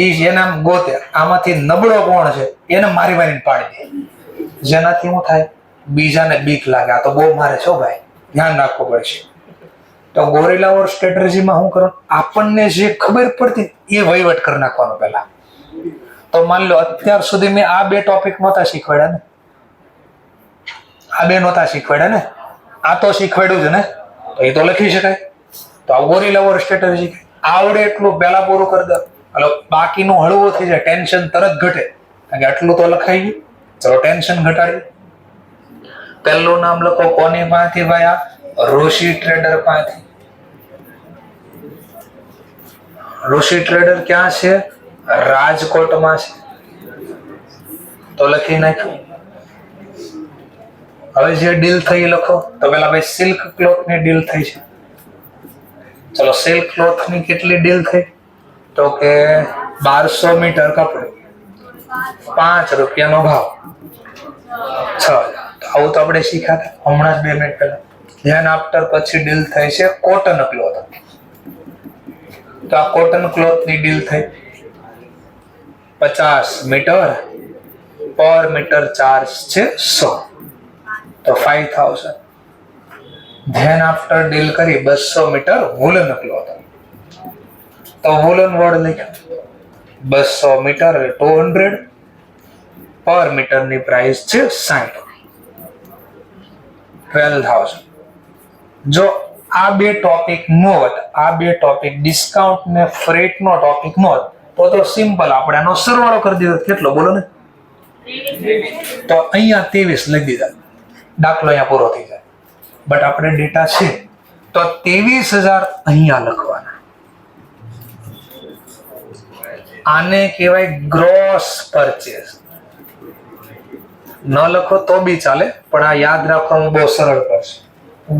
એ જેને આમ ગોતે આમાંથી નબળો કોણ છે એને મારી મારીને પાડી દે, જેનાથી શું થાય, બીજાને બીક લાગે, આ તો બહુ મારે છો ભાઈ, ધ્યાન રાખવું પડશે. તો ગોરિલા વોર સ્ટ્રેટેજીમાં શું કરો, આપણને જે ખબર પડતી એ વહીવટ કરી નાખવાનો પહેલા. તો માન લો અત્યાર સુધી મેં આ 2 ટોપિક નહોતા શીખવાડ્યા ને, આ 2 નહોતા શીખવાડ્યા ને, આ તો શીખવાડ્યું છે ને, તો એ તો લખી શકાય. તો આ ગોરિલા વોર સ્ટ્રેટેજી આવડે એટલું પહેલા પૂરું કરી દો, એટલે બાકીનું હળવું થઈ જાય, ટેન્શન તરત ઘટે, કારણ કે આટલું તો લખાઈ ગયું. ચલો ટેન્શન ઘટાડ્યું. પહેલું નામ લખો કોની પાસેથી ભાઈ, આ ઋષિ ટ્રેડર પાસેથી. ઋષિ ટ્રેડર ક્યાં છે? રાજકોટમાં છે. તો લખી નાખ્યું. હવે જે ડીલ થઈ લખો. તો પેલા ભાઈ સિલ્ક ક્લોથ ની ડીલ થઈ છે. ચલો સિલ્ક ક્લોથ ની કેટલી ડીલ થઈ? તો કે 1200 મીટર કપડું 5 રૂપિયાનો ભાવ 6000. આવું તો આપણે શીખ્યા હમણાં જ 2 મિનિટ પહેલા. ધ્યાન આફ્ટર પછી ડીલ થઈ છે કોટન ક્લોથ. તો આ કોટન ક્લોથ ની ડીલ થઈ 50 મીટર પર મીટર ચાર્જ છે 100, તો 5000. ધ્યાન આફ્ટર ડીલ કરી 200 મીટર વૂલન ક્લોથ. તો વૂલન વર્ડ લખ્યો 200 મીટર 200, પર મીટર ની પ્રાઇસ છે 60, 12000. જો આ 2 ટોપિક નો હોત, આ 2 ટોપિક ડિસ્કાઉન્ટ ને ફ્રેટ નો ટોપિક નો હોત, તો સિમ્પલ આપણે આનો સરવાળો કરી દીધો. કેટલો બોલો ને? તો અહીંયા 23 લખી દીધા, દાખલો અહીંયા પૂરો થઈ જાય. બટ આપણે ડેટા છે તો 23000 અહીંયા લખવાના. આને કહેવાય ગ્રોસ પરચેસ. ન લખો તો બી ચાલે, પણ આ યાદ રાખવાનું બહુ સરળ પડશે.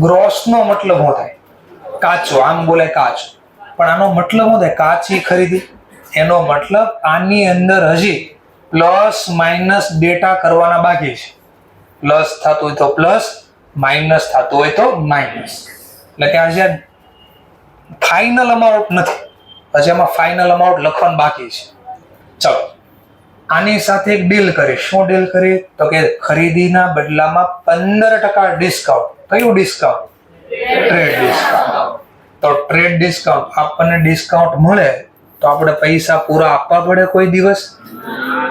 ગ્રોસ નો મતલબ શું થાય? કાચો. આમ બોલે કાચો, પણ આનો મતલબ શું થાય? કાચી ખરીદી. એનો મતલબ આની અંદર હજી પ્લસ માઇનસ ડેટા કરવાના બાકી છે. પ્લસ થતું હોય તો પ્લસ, માઇનસ થતું હોય તો માઇનસ. એટલે કે આજે ફાઇનલ અમાઉન્ટ નથી, હજી એમાં ફાઇનલ અમાઉન્ટ લખવાનું બાકી છે. ચલો આની સાથે એક ડીલ કરી. શું ડીલ કરી? તો કે ખરીદીના બદલામાં 15% ડિસ્કાઉન્ટ. કયું ડિસ્કાઉન્ટ? Trade discount. તો ટ્રેડ ડિસ્કાઉન્ટ, આપણને ડિસ્કાઉન્ટ મળે તો આપણે પૈસા પૂરા આપવા પડે કોઈ દિવસ,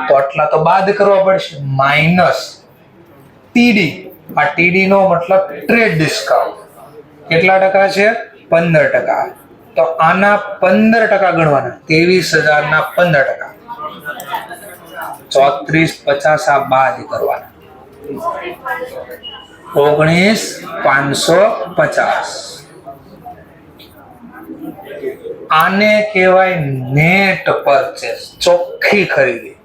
તો આટલા તો બાદ કરવા પડશે. Minus TD. આ ટીડી નો મતલબ ટ્રેડ ડિસ્કાઉન્ટ. કેટલા ટકા છે? 15%. તો આના 15% ગણવાના. 23000 ના 15%, 3450 આ બાદ કરવાના. 19550. આને કહેવાય નેટ પરચેસ, ચોખ્ખી ખરીદી.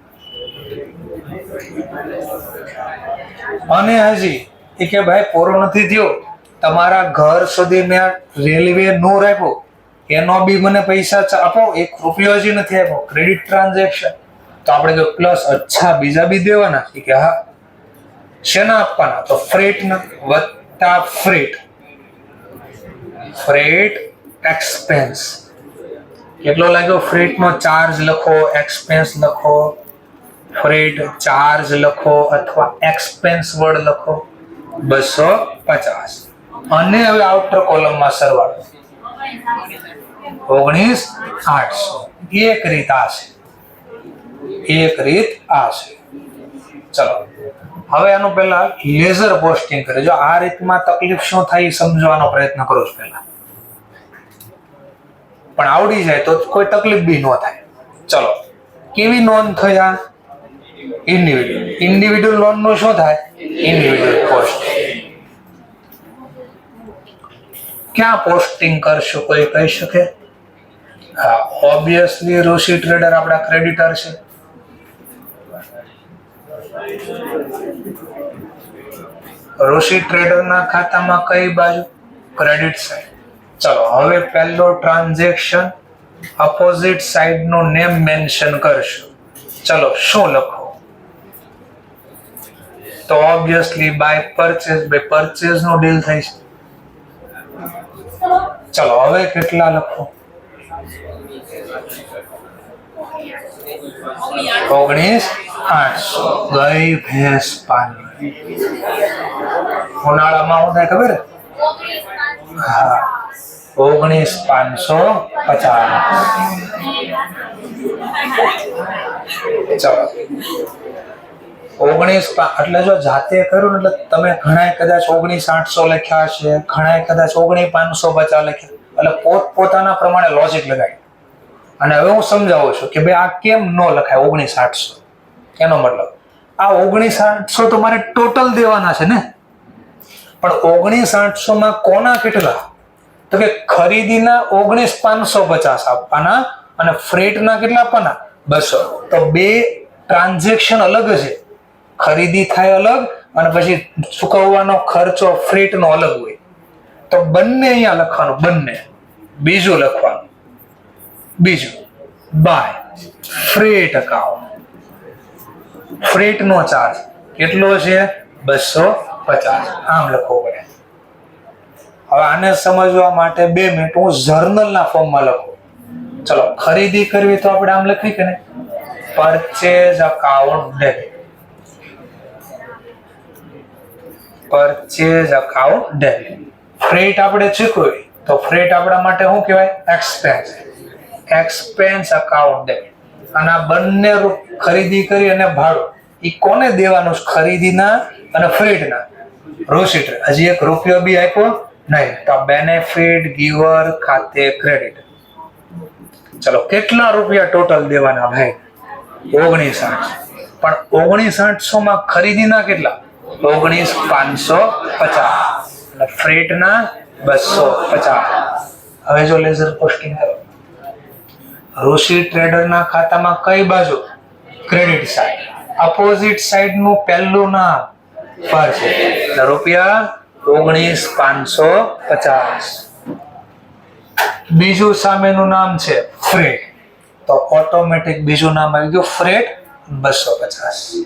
અને હજી એ કે ભાઈ પૂરો નથી થયો, તમારા ઘર સુધી મેં રેલવે નો રાખ્યો, એનો બી મને પૈસા આપો, 1 રૂપિયો હજી નથી આપ્યો, ક્રેડિટ ટ્રાન્ઝેક્શન. તો આપણે જો પ્લસ અચ્છા બીજા બી દેવાના કે હા, શેના આપવાના? તો ફ્રેટના વત્તા ફ્રેટ. ફ્રેટ એક્સપેન્સ કેટલો લાગ્યો? ફ્રેટ નો ચાર્જ લખો, એક્સપેન્સ લખો, ફ્રેટ ચાર્જ લખો અથવા એક્સપેન્સ વર્ડ લખો 250. અને હવે આઉટર કોલમમાં સરવાળો 19800. એક રીત આ છે. એક રીત આ છે. ચલો હવે આનું પહેલા લેઝર પોસ્ટિંગ કરે. જો આ રીતમાં તકલીફ શું થાય એ સમજવાનો પ્રયત્ન કરો છો પહેલા, પણ આવડી જાય તો કોઈ તકલીફ બી ન થાય. ચલો કેવી નોંધ થઈ? આ ઇન્ડિવિડ્યુઅલ લોન નું શું થાય? Individual post. ક્યાં પોસ્ટિંગ કરશો કોઈ કહી શકે? હા, ઓબ્વિયસલી રોશી ટ્રેડર આપણા ક્રેડિટર છે. રોશી ટ્રેડર ના ખાતામાં કઈ બાજુ? Credit side. ચલો હવે પહેલો ટ્રાન્ઝેક્શન અપોઝિટ સાઈડ નું નેમ મેન્શન કરશો. ચલો શું લખો? તો ઓબ્વિયસલી બાય પરચેઝ, બે પરચેઝ નો ડીલ થઈ છે. ચલો હવે કેટલા લખો? 19,800. ગઈ ભેંસ પાણી. ઉનાળામાં શું થાય ખબર? હા, 19,550. ચલો 19 એટલે જો જાતે કર્યું ને એટલે તમે ઘણા કદાચ 19,800 લખ્યા હશે, ઘણા કદાચ 19,550 લખ્યા, એટલે પોતાના પ્રમાણે લોજિક લગાય. અને હવે હું સમજાવું છું કે ભાઈ આ કેમ ન લખાય 19,800. એનો મતલબ આ 19,800 તો મારે ટોટલ દેવાના છે ને, પણ 19,800 માં કોના કેટલા? તો કે ખરીદીના 19,550 આપવાના અને ફ્રેટના કેટલા આપવાના? 200. તો બે ટ્રાન્ઝેક્શન અલગ છે. ખરીદી થાય અલગ અને પછી ચૂકવવાનો ખર્ચો ફ્રેટનો અલગ હોય. તો બંને અહીંયા લખવાનું, બંને. બીજું લખવાનું, બીજું બાય ફ્રેટ અકાઉન્ટ. ફ્રેટ નો ચાર્જ કેટલો છે? 250. આમ લખવું પડે. હવે આને સમજવા માટે 2 મિનિટ હું જર્નલના ફોર્મમાં લખું. ચલો ખરીદી કરવી તો આપણે આમ લખી કે નહીં? Purchase account debit. Purchase account debit. Freight આપણે ચૂકવી તો ફ્રેટ આપણા માટે શું કહેવાય? એક્સપેન્સ. Expense account debit. અને આ બંને ખરીદી કરી અને ભાડું એ કોને દેવાનું? ખરીદીના અને ફ્રેટના. રોશી ટ્રેડ. હજી એક રૂપિયો બી આપ્યો નહીં, તો બેનિફિટ ગીવર ખાતે ક્રેડિટ. ચલો કેટલા રૂપિયા ટોટલ દેવાના ભાઈ? 19,800. પણ 19,800 માં ખરીદીના કેટલા? 19,550 અને ફ્રેટના 250. હવે જો લેઝર પોસ્ટિંગ કરો, રોશી ટ્રેડર ના ખાતામાં કઈ બાજુ? Credit side. અપોઝિટ સાઈડ નું પહેલું નામ પર છે રૂપિયા 19,550. બીજું સામેનું નામ છે ફ્રેટ, તો ઓટોમેટિક બીજું નામ આવી ગયું ફ્રેટ 250.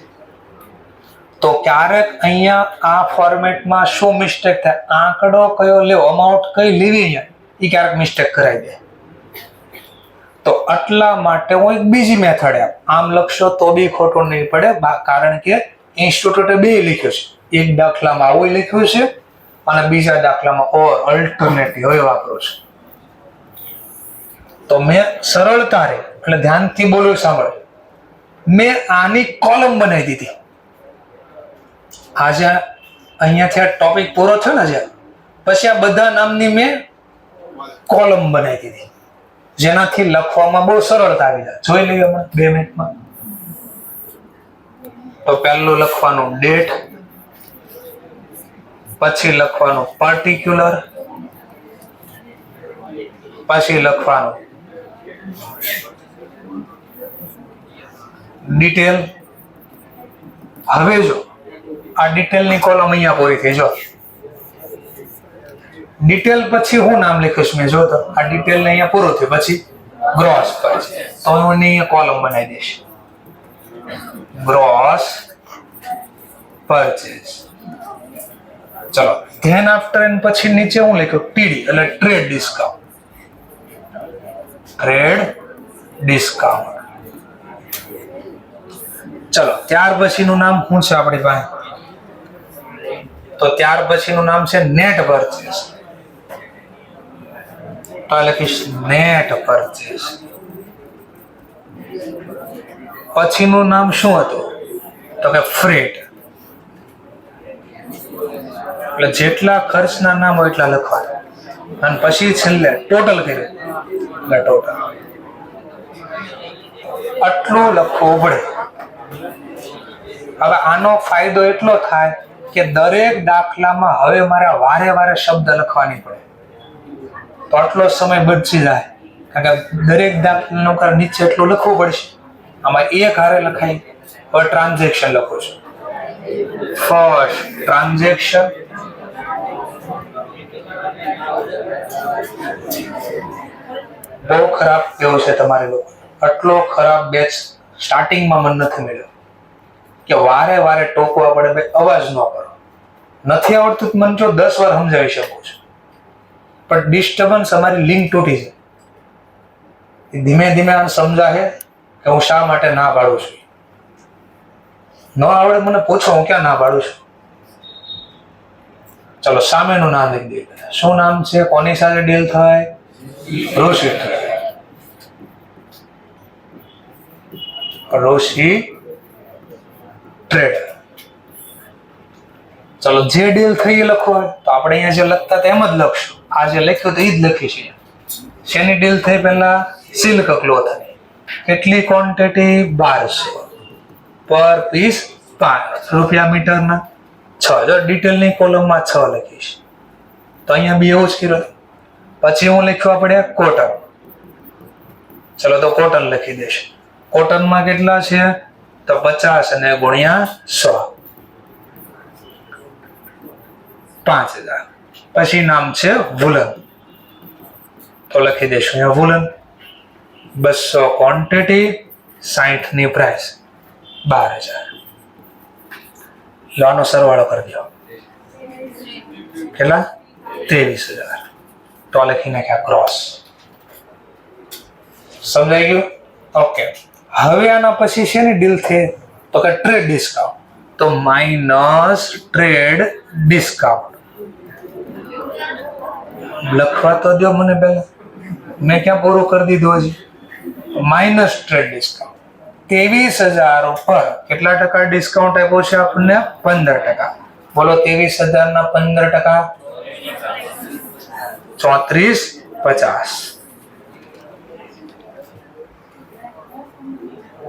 તો ક્યારેક અહીંયા આ ફોર્મેટમાં શું મિસ્ટેક થાય? આંકડો કયો લેવો, અમાઉન્ટ કઈ લેવી, અહીંયા એ ક્યારેક મિસ્ટેક કરાવી દે. તો એટલા માટે હું એક બીજી મેથડ આમ લખશો તો બી ખોટું નહીં પડે, કારણ કે ઇન્સ્ટિટ્યૂટે બે લખ્યું છે. એક દાખલામાં આવું લખ્યું છે અને બીજા દાખલામાં ઓર અલ્ટરનેટિવ હવે વાપરું છું. તો મેં સરળતા રે એટલે ધ્યાનથી બોલું, સાંભળો. મેં આની કોલમ બનાવી દીધી. આજે અહીંયાથી આ ટોપિક પૂરો થયો ને, પછી આ બધા નામની મેં કોલમ બનાવી દીધી, જેનાથી લખવામાં બહુ સરળતા આવી જાય. જોઈ લઈએ હમણાં 2 મિનિટમાં. તો પહેલું લખવાનું ડેટ, પછી લખવાનું પર્ટિક્યુલર, પછી લખવાનું ડિટેલ. હવે જો આ ડિટેલની કોલમ અહીંયા પૂરી થઈ. જો ડિટેલ પછી હું નામ લખીશ મેં, જો તો આ ડિટેલ ને અહીંયા પૂરું થયું, પછી ગ્રોસ પરચેઝ. તો હું અહીંયા કોલમ બનાવી દઈશ ગ્રોસ પરચેઝ. ચલો ધેન આફ્ટર એન્ડ પછી નીચે હું લખ્યું ટીડી એટલે ટ્રેડ ડિસ્કાઉન્ટ. Trade discount. ચલો ત્યાર પછીનું નામ શું છે આપણી પાસે? તો ત્યાર પછીનું નામ છે નેટ પરચેઝ. તો લખીશ નેટ પરચેઝ. પછીનું નામ શું હતું? તો કે ફ્રેટ. એટલે જેટલા ખર્ચના નામ હોય એટલા લખવાના અને પછી છેલ્લે ટોટલ કર્યું એટલે ટોટલ. આટલું લખવું પડે. હવે આનો ફાયદો એટલો થાય કે દરેક દાખલામાં હવે મારે વારે વારે શબ્દ લખવાની પડે તો આટલો સમય બચી જાય. કારણ કે દરેક દાખલાનું કારણ નીચે એટલું લખવું પડશે. આમાં એક હારે લખાય. હવે ટ્રાન્ઝેક્શન લખું છું. ફર્સ્ટ ટ્રાન્ઝેક્શન, બહુ ખરાબ કેવું છે તમારે લોકો. આટલો ખરાબ બેચ સ્ટાર્ટિંગમાં મને નથી મળ્યો કે વારે વારે ટોકવા પડે. ભાઈ અવાજ ન કરો. નથી આવડતું મને જો 10 વાર સમજાવી શકું છું, પણ ડિસ્ટર્બન્સ અમારી લિંક તૂટી છે. ધીમે ધીમે આમ સમજાશે કે હું શા માટે ના પાડું છું. ન આવડે મને પૂછો, હું ક્યાં ના પાડું છું. ચલો સામેનું નામ લખી દઈએ. શું નામ છે? કોની સાથે ડીલ થાય? ઋષિ. ઋષિ ટ્રેડર. ચલો જે ડીલ થઈ એ લખો. તો આપણે અહીંયા જે લખતા હતા એમ જ લખશું. આ જે લખ્યું તો એ જ લખીશું. શેની ડીલ થઈ? પહેલા સિલ્ક ક્લોથની. કેટલી ક્વોન્ટિટી? 1200 પર પીસ 5 રૂપિયા મીટરના 6. જો ડિટેલની કોલમમાં 6 લખીશ તો અહીંયા બી એવું જ કર્યું. પછી હું લખવા પડે કોટન. ચલો તો કોટન લખી દઈશ. કોટનમાં કેટલા છે? તો 50 અને ગુણ્યા 100 5000. પછી નામ છે વુલન. તો લખી દઈશું અહીંયા વુલન. 200 ક્વોન્ટિટી, 60 ની પ્રાઇસ 12000. આનો સરવાળો કરી દો. કેટલા? 23000. તો લખી નાખ્યા ક્રોસ. સમજાઈ ગયું? ઓકે. હવે આના પછી છે ને ડીલ થઈ તો કે ટ્રેડ ડિસ્કાઉન્ટ. તો માઇનસ ટ્રેડ ડિસ્કાઉન્ટ લખવા તો દો મને પહેલા. મેં ક્યાં પૂરું કરી દીધું હજી? માઇનસ ટ્રેડ ડિસ્કાઉન્ટ 23000 ઉપર કેટલા ટકા ડિસ્કાઉન્ટ આપ્યું છે આપણને? 15%. બોલો 23000 ના 15%? 3450.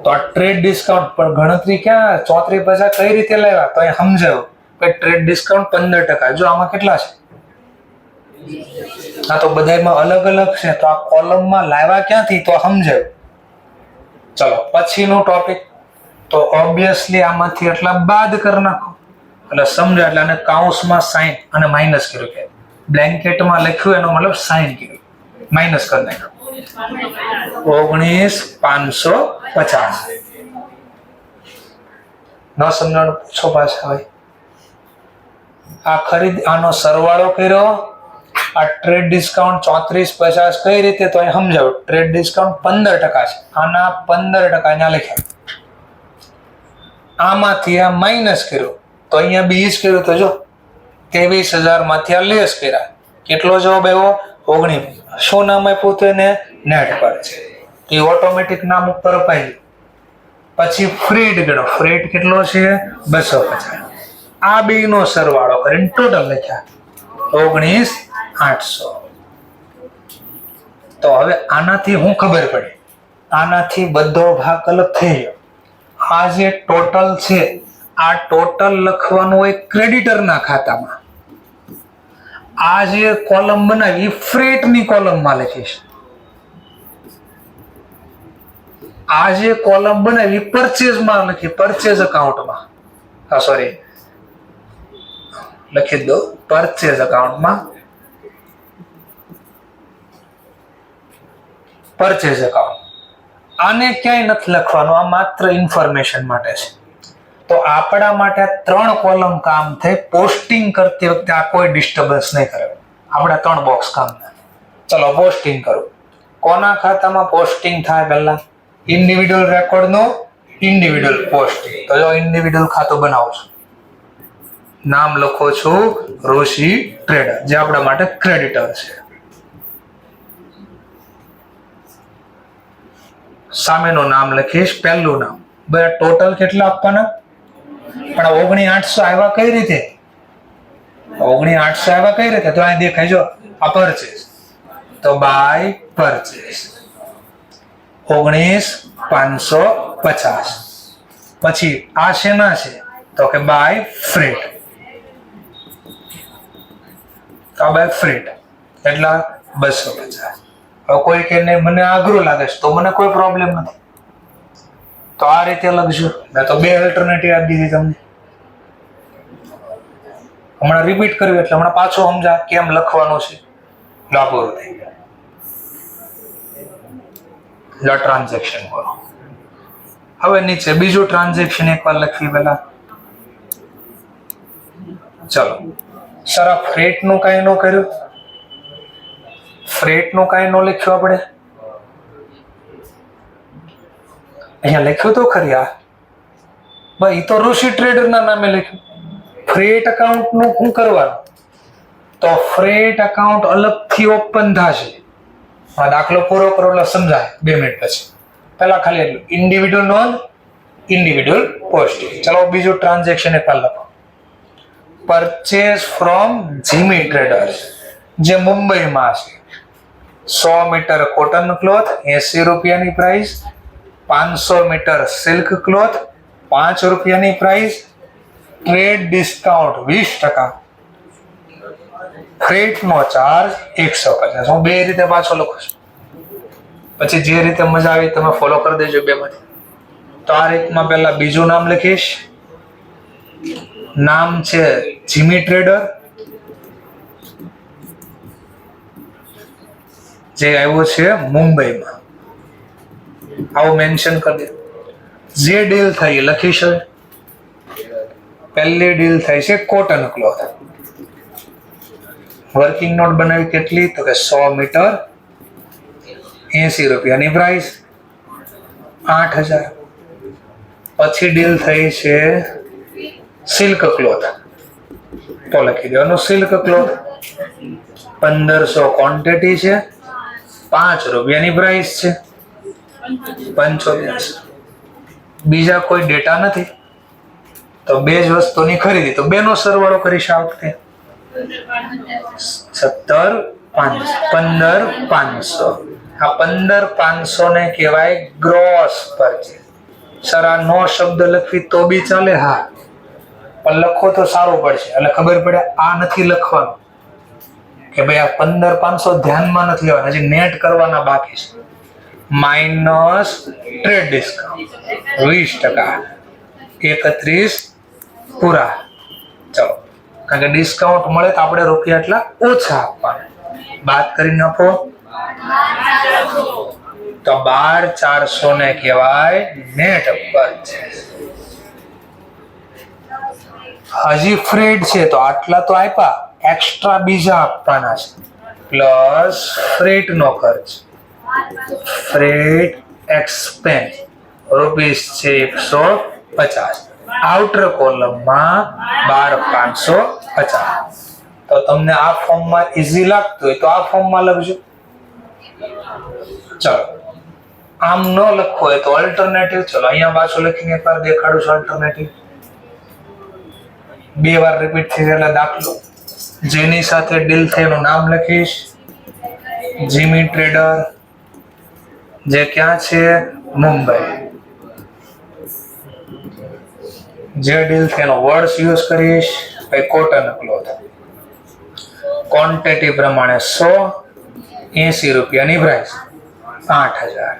તો આ ટ્રેડ ડિસ્કાઉન્ટ પણ ગણતરી ક્યાં 3450 કઈ રીતે લાવ્યા? તો એ સમજાવ્યું કે ટ્રેડ ડિસ્કાઉન્ટ 15%. જો આમાં કેટલા છે? આ તો બધામાં અલગ અલગ છે. તો આ કોલમમાં લાવ્યા ક્યાંથી? તો સમજાવ્યું. ચલો પછીનો ટોપિક. તો ઓબ્વિયસલી આમાંથી એટલા બાદ કરી નાખો એટલે સમજાય. એટલે આને કાઉન્સમાં સાઇન અને માઇનસ કર્યું. કે બ્લેન્કેટમાં લખ્યું એનો મતલબ સાઇન કર્યું, માઇનસ કરી નાખ્યું. 19550. ન સમજાણું પૂછો પાછા. ભાઈ આ ખરીદ આનો સરવાળો કર્યો. આ ટ્રેડ ડિસ્કાઉન્ટ 3450 કઈ રીતે? તો અહીં સમજાવ્યું. ટ્રેડ ડિસ્કાઉન્ટ 15% છે. આના 15% અહીંયા લખ્યા. આમાંથી આ માઇનસ કર્યું તો અહીંયા બી જ કર્યું. તો જો 23000 માંથી આ લેસ કર્યા. કેટલો જવાબ આવ્યો? 19. શું નામ આપ્યું તો એને? નેટ પર છે. એ ઓટોમેટિક નામ ઉપર અપાઈ. પછી ફ્રેટ ગણો. ફ્રેટ કેટલો છે? 250. આ બે નો સરવાળો કરીને ટોટલ લખ્યા 19800. તો હવે આનાથી હું ખબર પડી. આનાથી બધો ભાગ અલગ થઈ ગયો. આ જે ટોટલ છે આ ટોટલ લખવાનું હોય ક્રેડિટરના ખાતામાં. આ જે કોલમ બનાવી ફ્રેટની કોલમમાં લખીશ. આ જે કોલમ બનાવી પરચેઝમાં લખી, પરચેઝ અકાઉન્ટમાં. સોરી, લખી દો પરચેઝ અકાઉન્ટમાં. Purchase account. આને ક્યાંય નથી લખવાનું. આ માત્ર ઇન્ફોર્મેશન માટે છે. તો આપણા માટે 3 કોલમ કામ થાય. પોસ્ટિંગ કરતી વખતે આ કોઈ ડિસ્ટર્બન્સ નહીં કરે. આપણે 3 બોક્સ કામ થાય. ચલો પોસ્ટિંગ કરું. કોના ખાતામાં પોસ્ટિંગ થાય? પહેલા ઇન્ડિવિડ્યુઅલ રેકોર્ડનો ઇન્ડિવિડ્યુઅલ પોસ્ટિંગ. તો જો ઇન્ડિવિડ્યુઅલ ખાતું બનાવું છું. નામ લખો છું ઋષિ ટ્રેડર, જે આપણા માટે ક્રેડિટર છે. સામેનું નામ લખીશ. પહેલું નામ બધા ટોટલ કેટલા આપવાના? પણ 9,800 આવ્યા કઈ રીતે? 9,800 આવ્યા કઈ રીતે? તો અહીં દેખાય જો આ પરચેસ, તો બાય પરચેસ 19,550. પછી આ શેના છે? તો કે બાય ફ્રેટ. તો બાય ફ્રેટ એટલા 250. હવે કોઈ કે નહીં મને અઘરું લાગે છે, તો મને કોઈ પ્રોબ્લેમ નથી, તો આ રીતે લખજો. મેં તો 2 અલ્ટરનેટિવ આપી દીધી તમને. હમણાં રિપીટ કર્યું એટલે હમણાં પાછો સમજા કેમ લખવાનું છે. પૂરું થઈ ગયું. ટ્રાન્ઝેક્શન કરો. હવે નીચે બીજું ટ્રાન્ઝેક્શન એકવાર લખી પહેલા. ચલો સર, આ ફ્રેટ નું કઈ ન કર્યું, ફ્રેટ નું કઈ ન લખ્યું આપણે. અહીંયા લખ્યું તો ખરી. આ ભાઈ તો ઋષિ ટ્રેડર ના નામે લખ્યું. ફ્રેટ અકાઉન્ટ નું શું કરવાનું? તો ફ્રેટ અકાઉન્ટ અલગથી ઓપન થશે. આ દાખલો પૂરો કરો એટલે સમજાય 2 મિનિટ પછી. પહેલા ખાલી એટલું ઇન્ડિવિડ્યુઅલ નોંધ, ઇન્ડિવિડ્યુઅલ પોસ્ટિંગ. ચલો બીજું ટ્રાન્ઝેક્શન એક લખો. પરચેસ ફ્રોમ જીમી ટ્રેડર્સ, જે મુંબઈમાં છે. 100 મીટર કોટન ક્લોથ 80 રૂપિયાની પ્રાઇસ, 500 મીટર સિલ્ક ક્લોથ 5 રૂપિયાની પ્રાઇસ, ટ્રેડ ડિસ્કાઉન્ટ 20%, ફ્રેટ નો ચાર્જ 150. હું 2 રીતે પાછો લખું છું, પછી જે રીતે મજા આવી તમે ફોલો કરી દેજો 2 માંથી. તો આ રીતમાં પહેલા બીજું નામ લખીશ. નામ છે જીમી ટ્રેડર, જે આવ્યો છે મુંબઈમાં. આવું મેન્શન કરી દે. જે ડીલ થઈ લખીશ. પહેલી ડીલ થઈ છે કોટન ક્લોથ. વર્કિંગ નોટ બનાવી કેટલી? તો કે 100 મીટર 80 રૂપિયાની પ્રાઇસ, 8,000. પછી ડીલ થઈ છે સિલ્ક ક્લોથ. તો લખી દેવાનું સિલ્ક ક્લોથ 1500 ક્વોન્ટિટી છે, 5 રૂપિયાની પ્રાઇસ છે, 75. બીજા કોઈ ડેટા નથી, તો 2 જ વસ્તુની ખરીદી. તો 2 નો સરવાળો કરીશ આ વખતે. 15,500. આ 15,500 ને કહેવાય ગ્રોસ પરચેસ. સર આ નો શબ્દ લખવી તો બી ચાલે, હા, પણ લખો તો સારું પડશે. એટલે ખબર પડે આ નથી લખવાનું કે ભાઈ આ 15,500 ધ્યાનમાં નથી લેવાના, હજી નેટ કરવાના બાકી છે. માઇનસ ટ્રેડ ડિસ્કાઉન્ટ 20%, 31 પૂરા. ચલો, કારણ કે ડિસ્કાઉન્ટ મળે તો આપણે રૂપિયા એટલા ઓછા આપવાના. બાદ કરી નાખો તો 12,400 ને કહેવાય નેટ પરચેસ. હજી ફ્રેટ છે તો આટલા તો આપ્યા, એક્સ્ટ્રા બીજા આપવાના છે. પ્લસ ફ્રેટ નો ખર્ચ, ફ્રેટ એક્સપેન્સ રૂપીસ છે 150. આઉટર કોલમમાં 12,550. તો તમને આ ફોર્મમાં ઈઝી લાગતું હોય તો આ ફોર્મમાં લખજો. ચલો, આમ ન લખવું હોય તો અલ્ટરનેટિવ. ચલો અહીંયા પાછું લખીને એકવાર દેખાડું છું અલ્ટરનેટિવ. 2 વાર રિપીટ થઈ એટલે દાખલો. જેની સાથે ડીલ થઈ એનું નામ લખીશ. જીમી ટ્રેડર, જે ક્યાં છે? મુંબઈ. જે ડીલ થઈ એનો વર્ડ્સ યુઝ કરીશ. ભાઈ કોટન ક્લોથ, ક્વોન્ટિટી પ્રમાણે 100, 80 રૂપિયાની પ્રાઇસ, 8,000.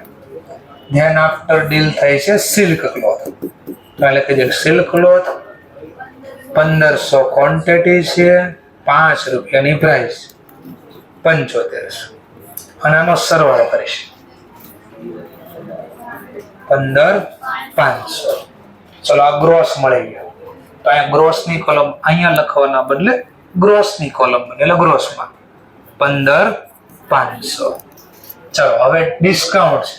ધેન આફ્ટર ડીલ થઈ છે સિલ્ક ક્લોથ. એટલે કે જે સિલ્ક ક્લોથ 1500 ક્વોન્ટિટી છે, 5 રૂપિયાની પ્રાઇસ, 7500. અને આનો સરવાળો કરીશ 15,500. ચલો આ ગ્રોસ મળી ગયો. તો અહીંયા ગ્રોસ ની કોલમ અહીંયા લખવાના બદલે ગ્રોસ ની કોલમ બને, એટલે ગ્રોસ માં 15,500. ચલો હવે ડિસ્કાઉન્ટ છે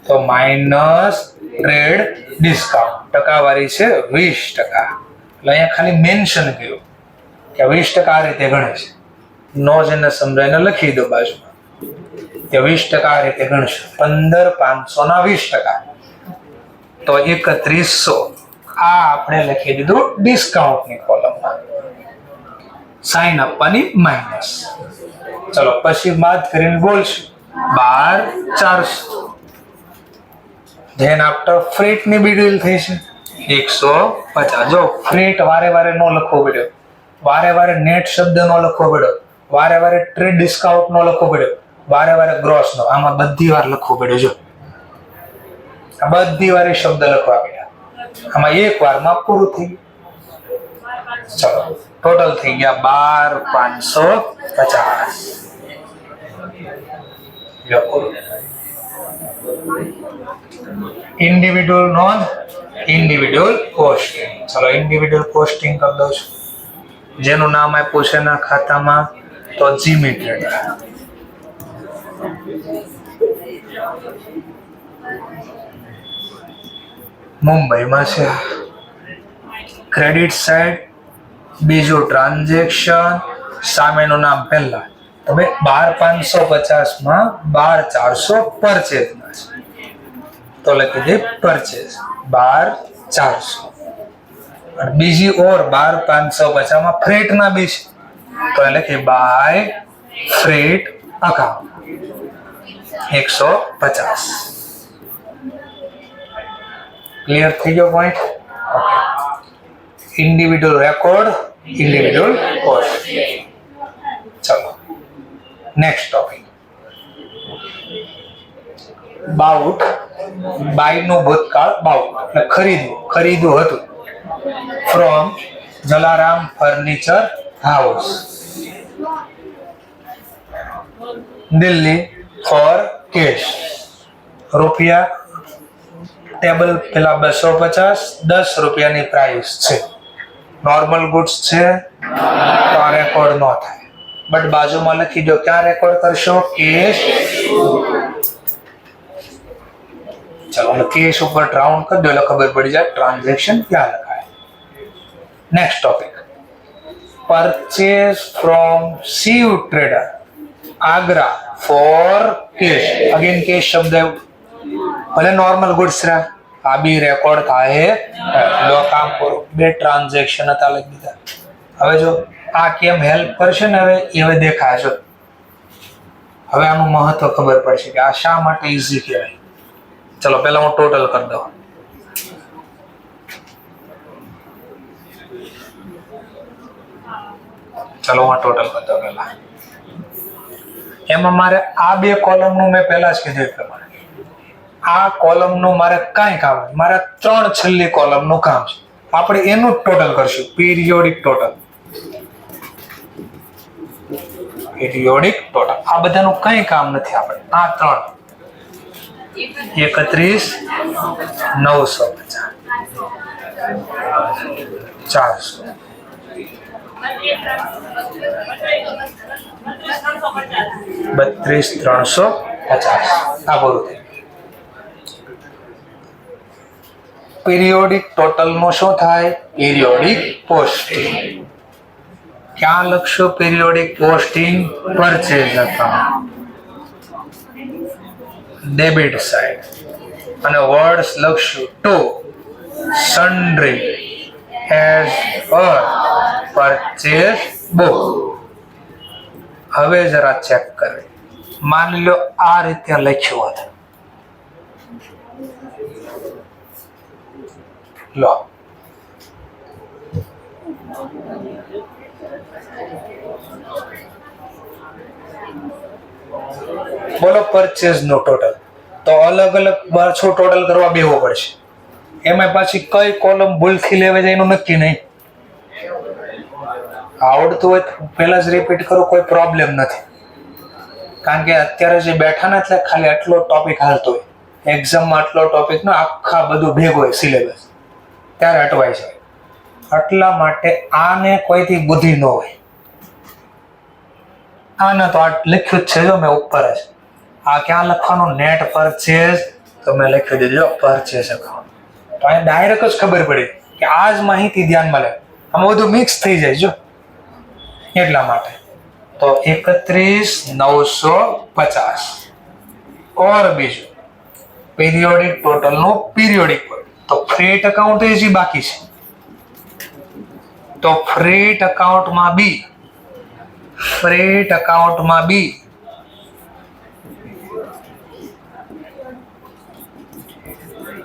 તો માઇનસ ટ્રેડ ડિસ્કાઉન્ટ. ટકાવારી છે 20%. એટલે અહીંયા ખાલી મેન્શન કર્યું કે 20% આ રીતે ગણે છે. નો જેને સમજાઈને લખી દો બાજુમાં કે 20% આ રીતે ગણશે. 15,500 ના 20%. તો તો 3100 આ આપણે લખી દીધું ડિસ્કાઉન્ટની કોલમમાં. સાઈન આપવાની માઇનસ. ચલો પછી બાદ કરીને બોલશું 12400. ધેન આફ્ટર ફ્રેટ ની બી ડીલ થઈ છે 150. જો ફ્રેટ વારે વારે નો લખવો પડ્યો, વારે વારે નેટ શબ્દ નો લખવો પડ્યો, વારે વારે ટ્રેડ ડિસ્કાઉન્ટ નો લખવો પડ્યો, વારે વારે ગ્રોસ નો, આમાં બધી વાર લખવું પડ્યું. જો આ બધી વાર શબ્દ લખવા પડ્યા, આમાં એક વારમાં પૂરું થઈ ગયું. ચલો ટોટલ થઈ ગયા 12550. ઇન્ડિવિડ્યુઅલ નોંધ, ઇન્ડિવિડ્યુઅલ પોસ્ટિંગ. ચલો ઇન્ડિવિડ્યુઅલ પોસ્ટિંગ કરી દઉં છું. જેનું નામ આપ્યું છે એના ખાતામાં તો જીમી ટ્રેડર. મુંબઈમાં છે. ક્રેડિટ સાઇડ, બીજું ટ્રાન્ઝેક્શન, સામેનું નામ પહેલા. તમે 12550 માં 12400 પરચેઝ ના છે તો લખી દે પરચેઝ 12400. અને બીજી ઓર 12550 માં ફ્રેટ ના બી છે તો લખી બાય ફ્રેટ અકાઉન્ટ 150. ક્લિયર થઈ ગયો point? Okay. Individual record, individual cost. ચલો નેક્સ્ટ ટોપિક. બાઉટ, બાય નું ભૂતકાળ બાઉટ એટલે ખરીદવું હતું. From Jalaram furniture house, Delhi for cash. રૂપિયા ટેબલ પેલા 250, 10 રૂપિયાની પ્રાઇસ છે. નોર્મલ ગુડ્સ છે તો આ રેકોર્ડ ન થાય, બટ બાજુમાં લખી દો ક્યાં રેકોર્ડ કરશો? કેશ. ચલો કેશ ઉપર રાઉન્ડ કરી દો એટલે ખબર પડી જાય ટ્રાન્ઝેક્શન ક્યાં લખાય. Next topic. Purchase from Shiv trader Agra for cash. Again cash શબ્દ ભલે નોર્મલ ગુડ્સ રહ્યા, આ બી રેકોર્ડ થાય. લો કામ પૂરું. 2 ટ્રાન્ઝેક્શન હતા લખી દીધા. હવે જો આ કેમ હેલ્પ કરશે ને હવે દેખાય છે. હવે આનું મહત્વ ખબર પડશે કે આ શા માટે ઈઝી કહેવાય. ચલો પહેલા હું ટોટલ કરી દઉં. ચલો હું ટોટલ કરી દઉં પહેલા. એમાં મારે આ 2 કોલમનું મેં પહેલા જ કીધું એ પ્રમાણે આ કોલમનું મારે કાંઈ કામ નથી, મારે 3 છેલ્લી કોલમનું કામ છે. આપણે એનું ટોટલ કરશું. Periodic total, periodic total. આ બધાનું કંઈ કામ નથી. આપણે આ 3 31950 400 32350 આ પૂરું થયું. પીરિયોડિક ટોટલ નું શું થાય? Periodic posting. ક્યાં લખશો periodic posting? Purchase account, debit side. અને વર્ડ્સ લખશું to sundry as per purchase book. હવે જરા ચેક કરે. માની લો આ રીતે લખ્યું હતું. લો બોલો પરચેઝ નો ટોટલ. તો અલગ અલગ પાછું ટોટલ કરવા બેહવું પડશે. એમાં પાછી કઈ કોલમ ભૂલથી લેવા જાય એનું નક્કી નહીં. આવડતું હોય પહેલા જ રિપીટ કરો, કોઈ પ્રોબ્લેમ નથી. કારણ કે અત્યારે જે બેઠા ને એટલે ખાલી આટલો ટોપિક હાલતો હોય. એક્ઝામમાં આટલો ટોપિક ને આખા બધું ભેગું હોય સિલેબસ, ત્યારે અટવાય છે. એટલા માટે આને કોઈથી બુદ્ધિ ન હોય. આને તો આ લખ્યું જ છે જો મેં ઉપર જ. આ ક્યાં લખવાનું? Net purchase. તો મેં લખી દીધું પરચેઝ અકાઉન્ટ. તો અહીંયા ડાયરેક્ટ જ ખબર પડી કે આ જ માહિતી ધ્યાનમાં લે. આમાં બધું મિક્સ થઈ જાય જો, એટલા માટે. તો 31950 ઓર બીજું પીરિયોડિક ટોટલ નું પીરિયોડિક તો ફ્રેટ એકાઉન્ટ એ જ બાકી છે. તો ફ્રેટ એકાઉન્ટમાં બી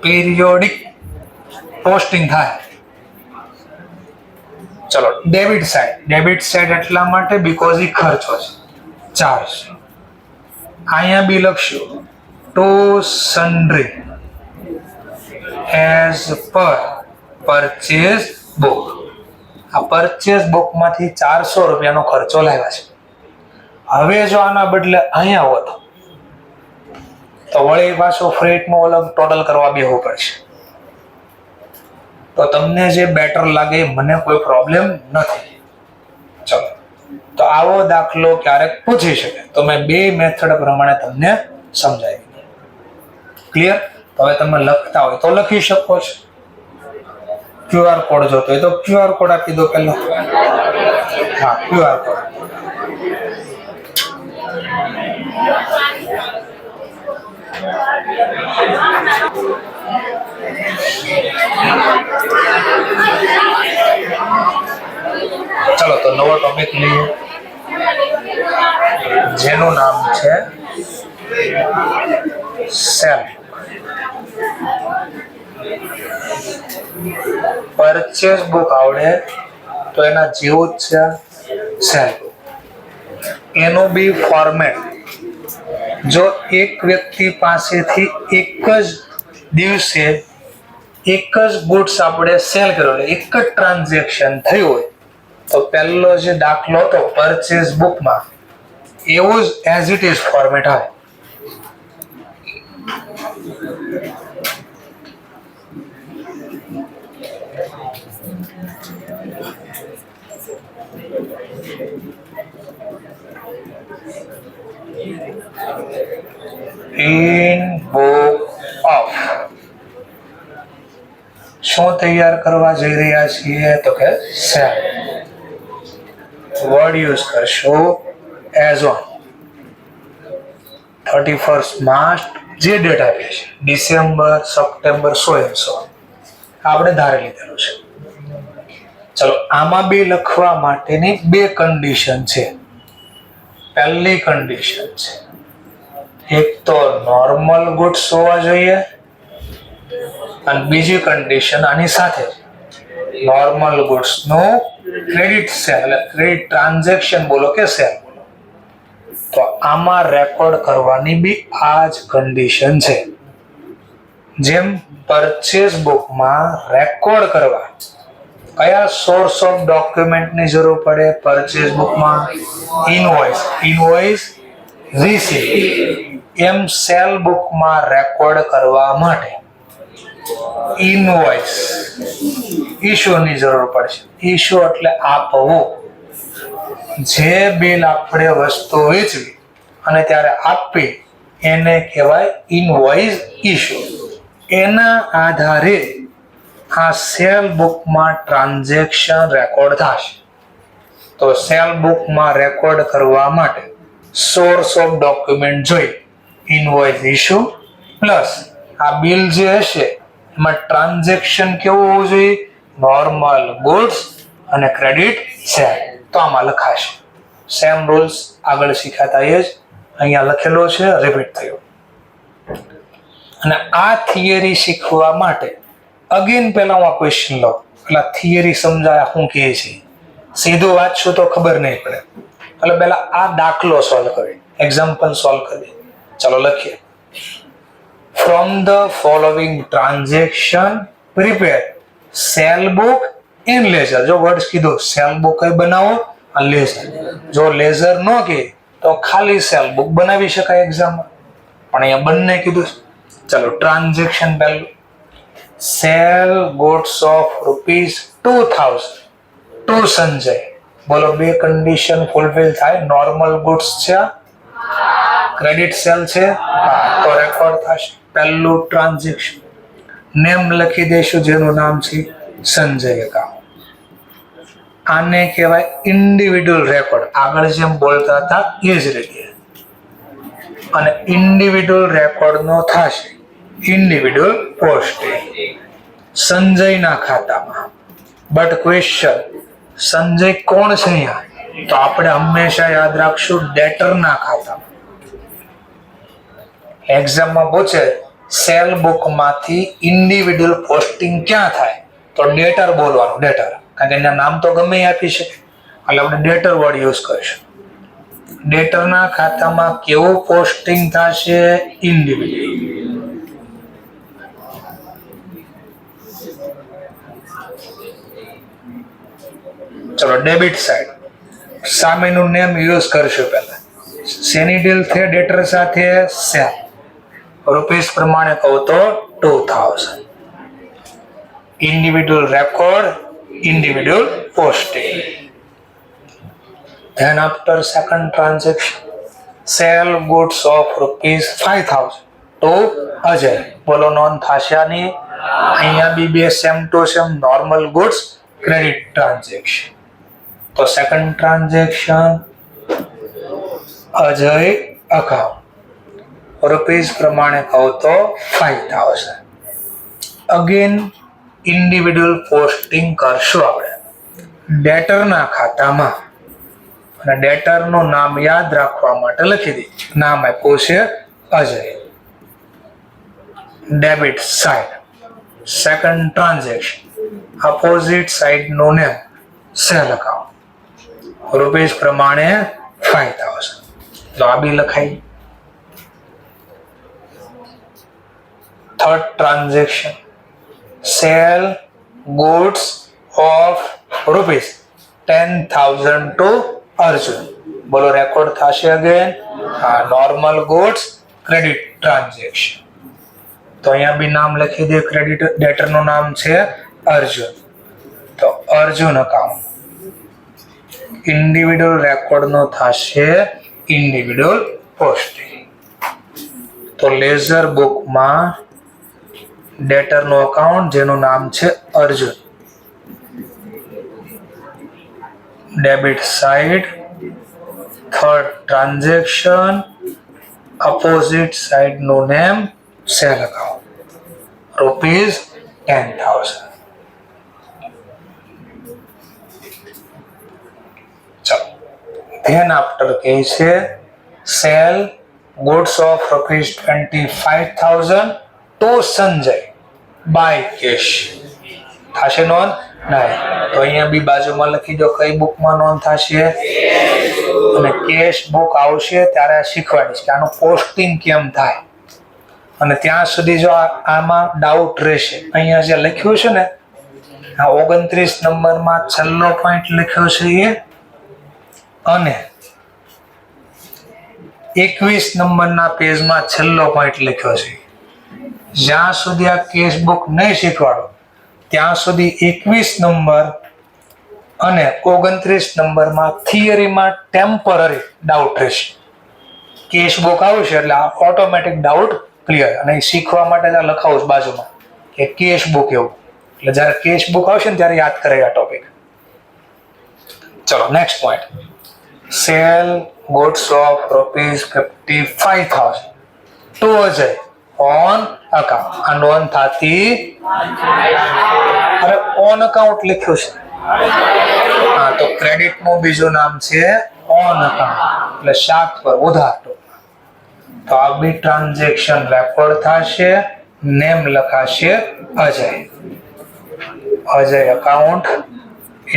પીરિયોડિક પોસ્ટિંગ થાય. ચલો ડેબિટ સાઇડ એટલા માટે બીકોઝ એ ખર્ચો છે, ચાર્જ. અહીંયા બી લખશું to sundry as per purchase book. આ પરચેઝ બુકમાંથી 400 રૂપિયાનો ખર્ચો લાવ્યા છે. હવે જો આના બદલે અહીંયા હોત તો વળી પાછો ફ્રેટનો અલગ ટોટલ કરવા બેહવું પડશે. તો તમને જે બેટર લાગે મને કોઈ પ્રોબ્લેમ નથી. ચલો તો આવો દાખલો ક્યારેક પૂછી શકે તો મેં 2 મેથડ પ્રમાણે તમને સમજાવી. ક્લિયર? હવે તમે લખતા હોય તો લખી શકો છો. QR કોડ જોતો હોય તો QR કોડ આપી દો પહેલા. હા, QR કોડ. ચલો તો નવો ટોપિક લઈએ જેનું નામ છે સેલ. પરચેસ બુક આવડે તો એના જેવું જ છે સેલ બુક. એનું બી ફોર્મેટ જો એક વ્યક્તિ પાસેથી એક જ દિવસે એક જ ગુડ્સ આપણે સેલ કર્યો, એક જ ટ્રાન્ઝેક્શન થયું હોય તો પહેલો જે દાખલો હતો પરચેસ બુકમાં એવું જ એઝ ઇટ ઇઝ ફોર્મેટ આવે. ઇન બુક ઓફ શું તૈયાર કરવા જઈ રહ્યા છીએ તો કે સેલ. વર્ડ યુઝ કરશો એઝ ઓન 31st માર્ચ જે ડેટ આપી છે ડિસેમ્બર, સપ્ટેમ્બર, સો આપણે ધારી લીધેલું છે. ચલો આમાં બે લખવા માટેની 2 કન્ડિશન છે. પહેલી કન્ડિશન છે એક તો નોર્મલ ગુડ્સ હોવા જોઈએ અને બીજી કન્ડિશન આની સાથે નોર્મલ ગુડ્સ નો ક્રેડિટ સેલ, ક્રેડિટ ટ્રાન્ઝેક્શન બોલો કે સેલ બોલો. તો આમાં રેકોર્ડ કરવાની બી આ જ કન્ડિશન છે. જેમ પરચેસ બુકમાં રેકોર્ડ કરવા કયા સોર્સ ઓફ ડોક્યુમેન્ટની જરૂર પડે પરચેસ બુકમાં? Invoice receipt. એમ સેલ બુકમાં રેકોર્ડ કરવા માટે ઇનવોઇસ ઇશ્યુની જરૂર પડશે. ઇશ્યુ એટલે આપવું. જે બિલ આપણે વસ્તુ વેચવી અને ત્યારે આપવી એને કહેવાય ઇનવોઇસ ઇશ્યુ. એના આધારે આ સેલ બુકમાં ટ્રાન્ઝેક્શન રેકોર્ડ થશે. તો સેલ બુકમાં રેકોર્ડ કરવા માટે સોર્સ ઓફ ડોક્યુમેન્ટ જોઈ ઇનવોઇસ ઇશ્યુ પ્લસ આ બિલ જે હશે એમાં ટ્રાન્ઝેક્શન કેવું હોવું જોઈએ? નોર્મલ ગુડ્સ અને ક્રેડિટ સેલ. તો આમાં લખાશે સેમ રૂલ્સ આગળ શીખ્યા એ જ અહીંયા લખેલો છે, રિપીટ થયો. અને આ થિયરી શીખવા માટે અગેન પહેલા હું આ ક્વેશ્ચન લઉં એટલે થિયરી સમજાય શું કહે છે. સીધું વાંચશું તો ખબર નહીં પડે એટલે પહેલા આ દાખલો સોલ્વ કરીએ, એક્ઝામ્પલ સોલ્વ કરીએ. ચલો લખીએ. From the following transaction prepare sale book in ledger. જો વર્ડ્સ કીધું સેલ બુક કઈ બનાવો અને લેઝર. જો લેઝર ન કહે તો ખાલી સેલ બુક બનાવી શકાય એક્ઝામમાં, પણ અહીંયા બંને કીધું. ચલો ટ્રાન્ઝેક્શન પહેલું sale goods of ₹2000 to Sanjay. બોલો 2 કન્ડિશન ફૂલફિલ થાય. નોર્મલ ગુડ્સ છે, ક્રેડિટ સેલ છે, તો રેકોર્ડ થશે. પહેલું ટ્રાન્ઝેક્શન નેમ લખી દઈશું જેનું નામ છે સંજય એકાઉન્ટ. આને કહેવાય ઇન્ડિવિડ્યુઅલ રેકોર્ડ. આગળ જેમ બોલતા હતા એ જ રીતે. અને ઇન્ડિવિડ્યુઅલ રેકોર્ડ નો થશે ઇન્ડિવિડ્યુઅલ પોસ્ટિંગ. સંજયના ખાતામાં. બટ ક્વેશ્ચન, સંજય કોણ છે અહીંયા? તો આપણે હંમેશા યાદ રાખશું ડેટરના ખાતામાં. એક્ઝામમાં પૂછે સેલ બુકમાંથી ઇન્ડિવિડ્યુઅલ પોસ્ટિંગ ક્યાં થાય? તો ડેટર બોલવાનું, ડેટર. કારણ કે એના નામ તો ગમે આપી શકે, એટલે આપણે ડેટર વર્ડ યુઝ કરીશું. ડેટરના ખાતામાં કેવું પોસ્ટિંગ થશે? ઇન્ડિવિડ્યુઅલ. ચલો ડેબિટ સાઈડ, સામેનું નેમ યુઝ કરશું. પહેલા શેની ડીલ છે ડેટર સાથે? સેલ. રૂપીસ પ્રમાણે કહું તો 2000. Individual record, individual posting. Then after second transaction, sell goods of rupees 5000 to Ajay. બોલો નોંધ થશે આની? અહીંયા બી બે same to same normal goods credit transaction. તો second transaction Ajay account, rupees પ્રમાણે કહું તો 5000. અગેન ઇન્ડિવિડ્યુઅલ પોસ્ટિંગ કરશું આપણે ડેટરના ખાતામાં. અને ડેટરનું નામ યાદ રાખવા માટે લખી દઈએ. નામ આપ્યું છે Ajay. Debit side, second transaction, opposite side નું નેમ સેલ અકાઉન્ટ, રૂપીસ પ્રમાણે 5000. તો આ બી લખાય. Third transaction, sale goods of rupees 10,000 to Arjun. બોલો રેકોર્ડ થશે અગેન? હા, નોર્મલ ગુડ્સ ક્રેડિટ ટ્રાન્ઝેક્શન. તો અહીંયા બી નામ લખી દે. ક્રેડિટ ડેટરનું નામ છે અર્જુન. તો અર્જુન અકાઉન્ટ. ઇન્ડિવિડ્યુઅલ રેકોર્ડનો થશે ઇન્ડિવિડ્યુઅલ પોસ્ટિંગ. તો લેઝર બુકમાં ડેટરનું અકાઉન્ટ જેનું નામ છે Arjun. Debit side, third transaction, opposite side નું નેમ સેલ અકાઉન્ટ, રૂપીસ 10,000. ચલો ધેન આફ્ટર કહે છે sale goods of rupees 25,000 to Sanjay by cash. થશે નોંધ? નહીં. તો અહીંયા બી બાજુમાં લખી દો કઈ બુકમાં નોંધ થશે. અને કેશ બુક આવશે ત્યારે શીખવાડીશ કે આનું પોસ્ટિંગ કેમ થાય. અને ત્યાં સુધી જો આમાં ડાઉટ રહેશે, અહીંયા જે લખ્યું છે ને આ 29 નંબરમાં છેલ્લો પોઈન્ટ લખ્યો છે એ, અને 21 નંબરના પેજમાં છેલ્લો પોઈન્ટ લખ્યો છે. જ્યાં સુધી આ કેશ બુક નહીં શીખવાડો ત્યાં સુધી 21 નંબર અને 29 નંબરમાં થિયરીમાં ટેમ્પરરી ડાઉટ રહેશે. કેશ બુક આવશે એટલે આ ઓટોમેટિક ડાઉટ ક્લિયર. અને શીખવા માટે ત્યાં લખાવું છું બાજુમાં કે કેશ બુક એવું. એટલે જ્યારે કેશ બુક આવશે ને ત્યારે યાદ કરે આ ટોપિક. ચલો next point, sale goods of rupees 55,000 to Ajay on account. આ નોંધ થતી? અરે ઓન અકાઉન્ટ લખ્યું છે. હા, તો ક્રેડિટ નું બીજું નામ છે ઓન અકાઉન્ટ, એટલે શાક પર ઉધાર. તો આ બી ટ્રાન્ઝેક્શન રેકોર્ડ થશે. નેમ લખાશે Ajay. Ajay account,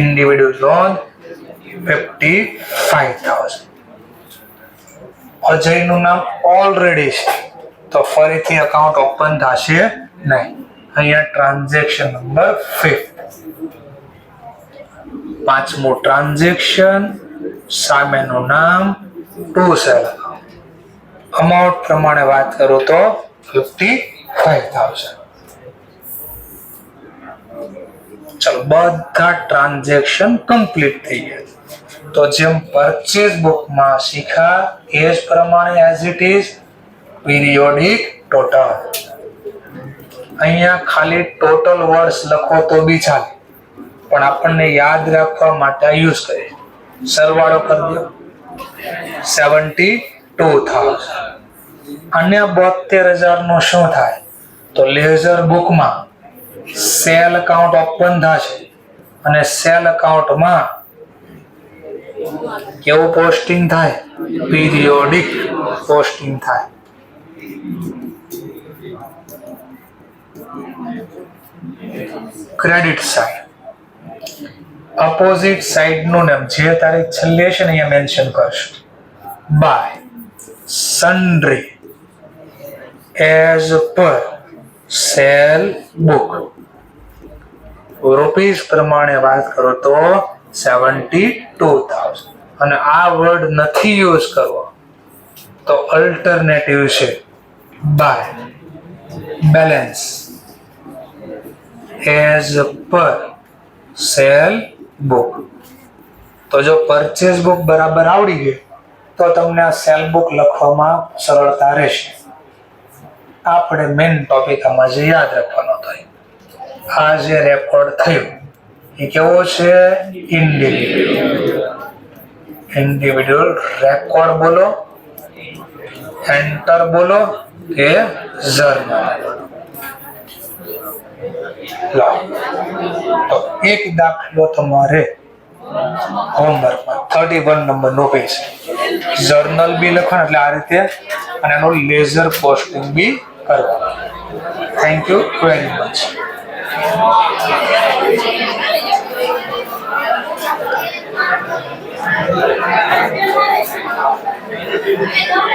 individual loan 55,000. અજયનું નામ ઓલરેડી છે તો ફરીથી અકાઉન્ટ ઓપન થશે નહીં. અહીંયા ટ્રાન્ઝેક્શન નંબર 5. પાંચમું ટ્રાન્ઝેક્શન, સામેનું નામ ટુ સેલ અકાઉન્ટ. અમાઉન્ટ પ્રમાણે વાત કરું તો 55,000. ચલો બધા ટ્રાન્ઝેક્શન કમ્પ્લીટ થઈ ગયા. તો જેમ પરચેઝ બુકમાં શીખા એ જ પ્રમાણે as it is periodic total. અહીંયા ખાલી ટોટલ વર્ડ્સ લખો તો બી ચાલે, પણ આપણને યાદ રાખવા માટે યુઝ કરીએ. સરવાળો કરી દો 72,000. અને 72,000 નું શું થાય? તો લેઝર બુકમાં સેલ અકાઉન્ટ ઓપન થશે અને સેલ અકાઉન્ટમાં કેવું પોસ્ટિંગ થાય? પીરિયોડિક પોસ્ટિંગ થાય. ક્રેડિટ સાઇડ, અપોઝિટ સાઇડ નું નામ જે તારીખ છેલ્લે છે ને અહીંયા મેન્શન કરશું. By sundry as per sale book, rupees પ્રમાણે વાત કરો તો 72,000. અને આ વર્ડ નથી યુઝ કરવો તો અલ્ટરનેટિવ છે by balance as per sale book. તો જો પરચેસ બુક બરાબર આવડી ગઈ તો તમને આ સેલ બુક લખવામાં સરળતા રહેશે. આપણે મેઇન ટોપિક આમાં જે યાદ રાખવાનો થાય, આ જે રેકોર્ડ થયો એ કેવો છે? ઇન્ડિવિડ્યુઅલ રેકોર્ડ બોલો, એન્ટર બોલો કે જર્નલ બોલો. તો એક દાખલો તમારે હોમવર્કમાં 31 નંબરનો પેજ, જર્નલ બી લખવાનું એટલે આ રીતે, અને એનું લેઝર પોસ્ટિંગ બી કરવાનું. Thank you very much. Thank you.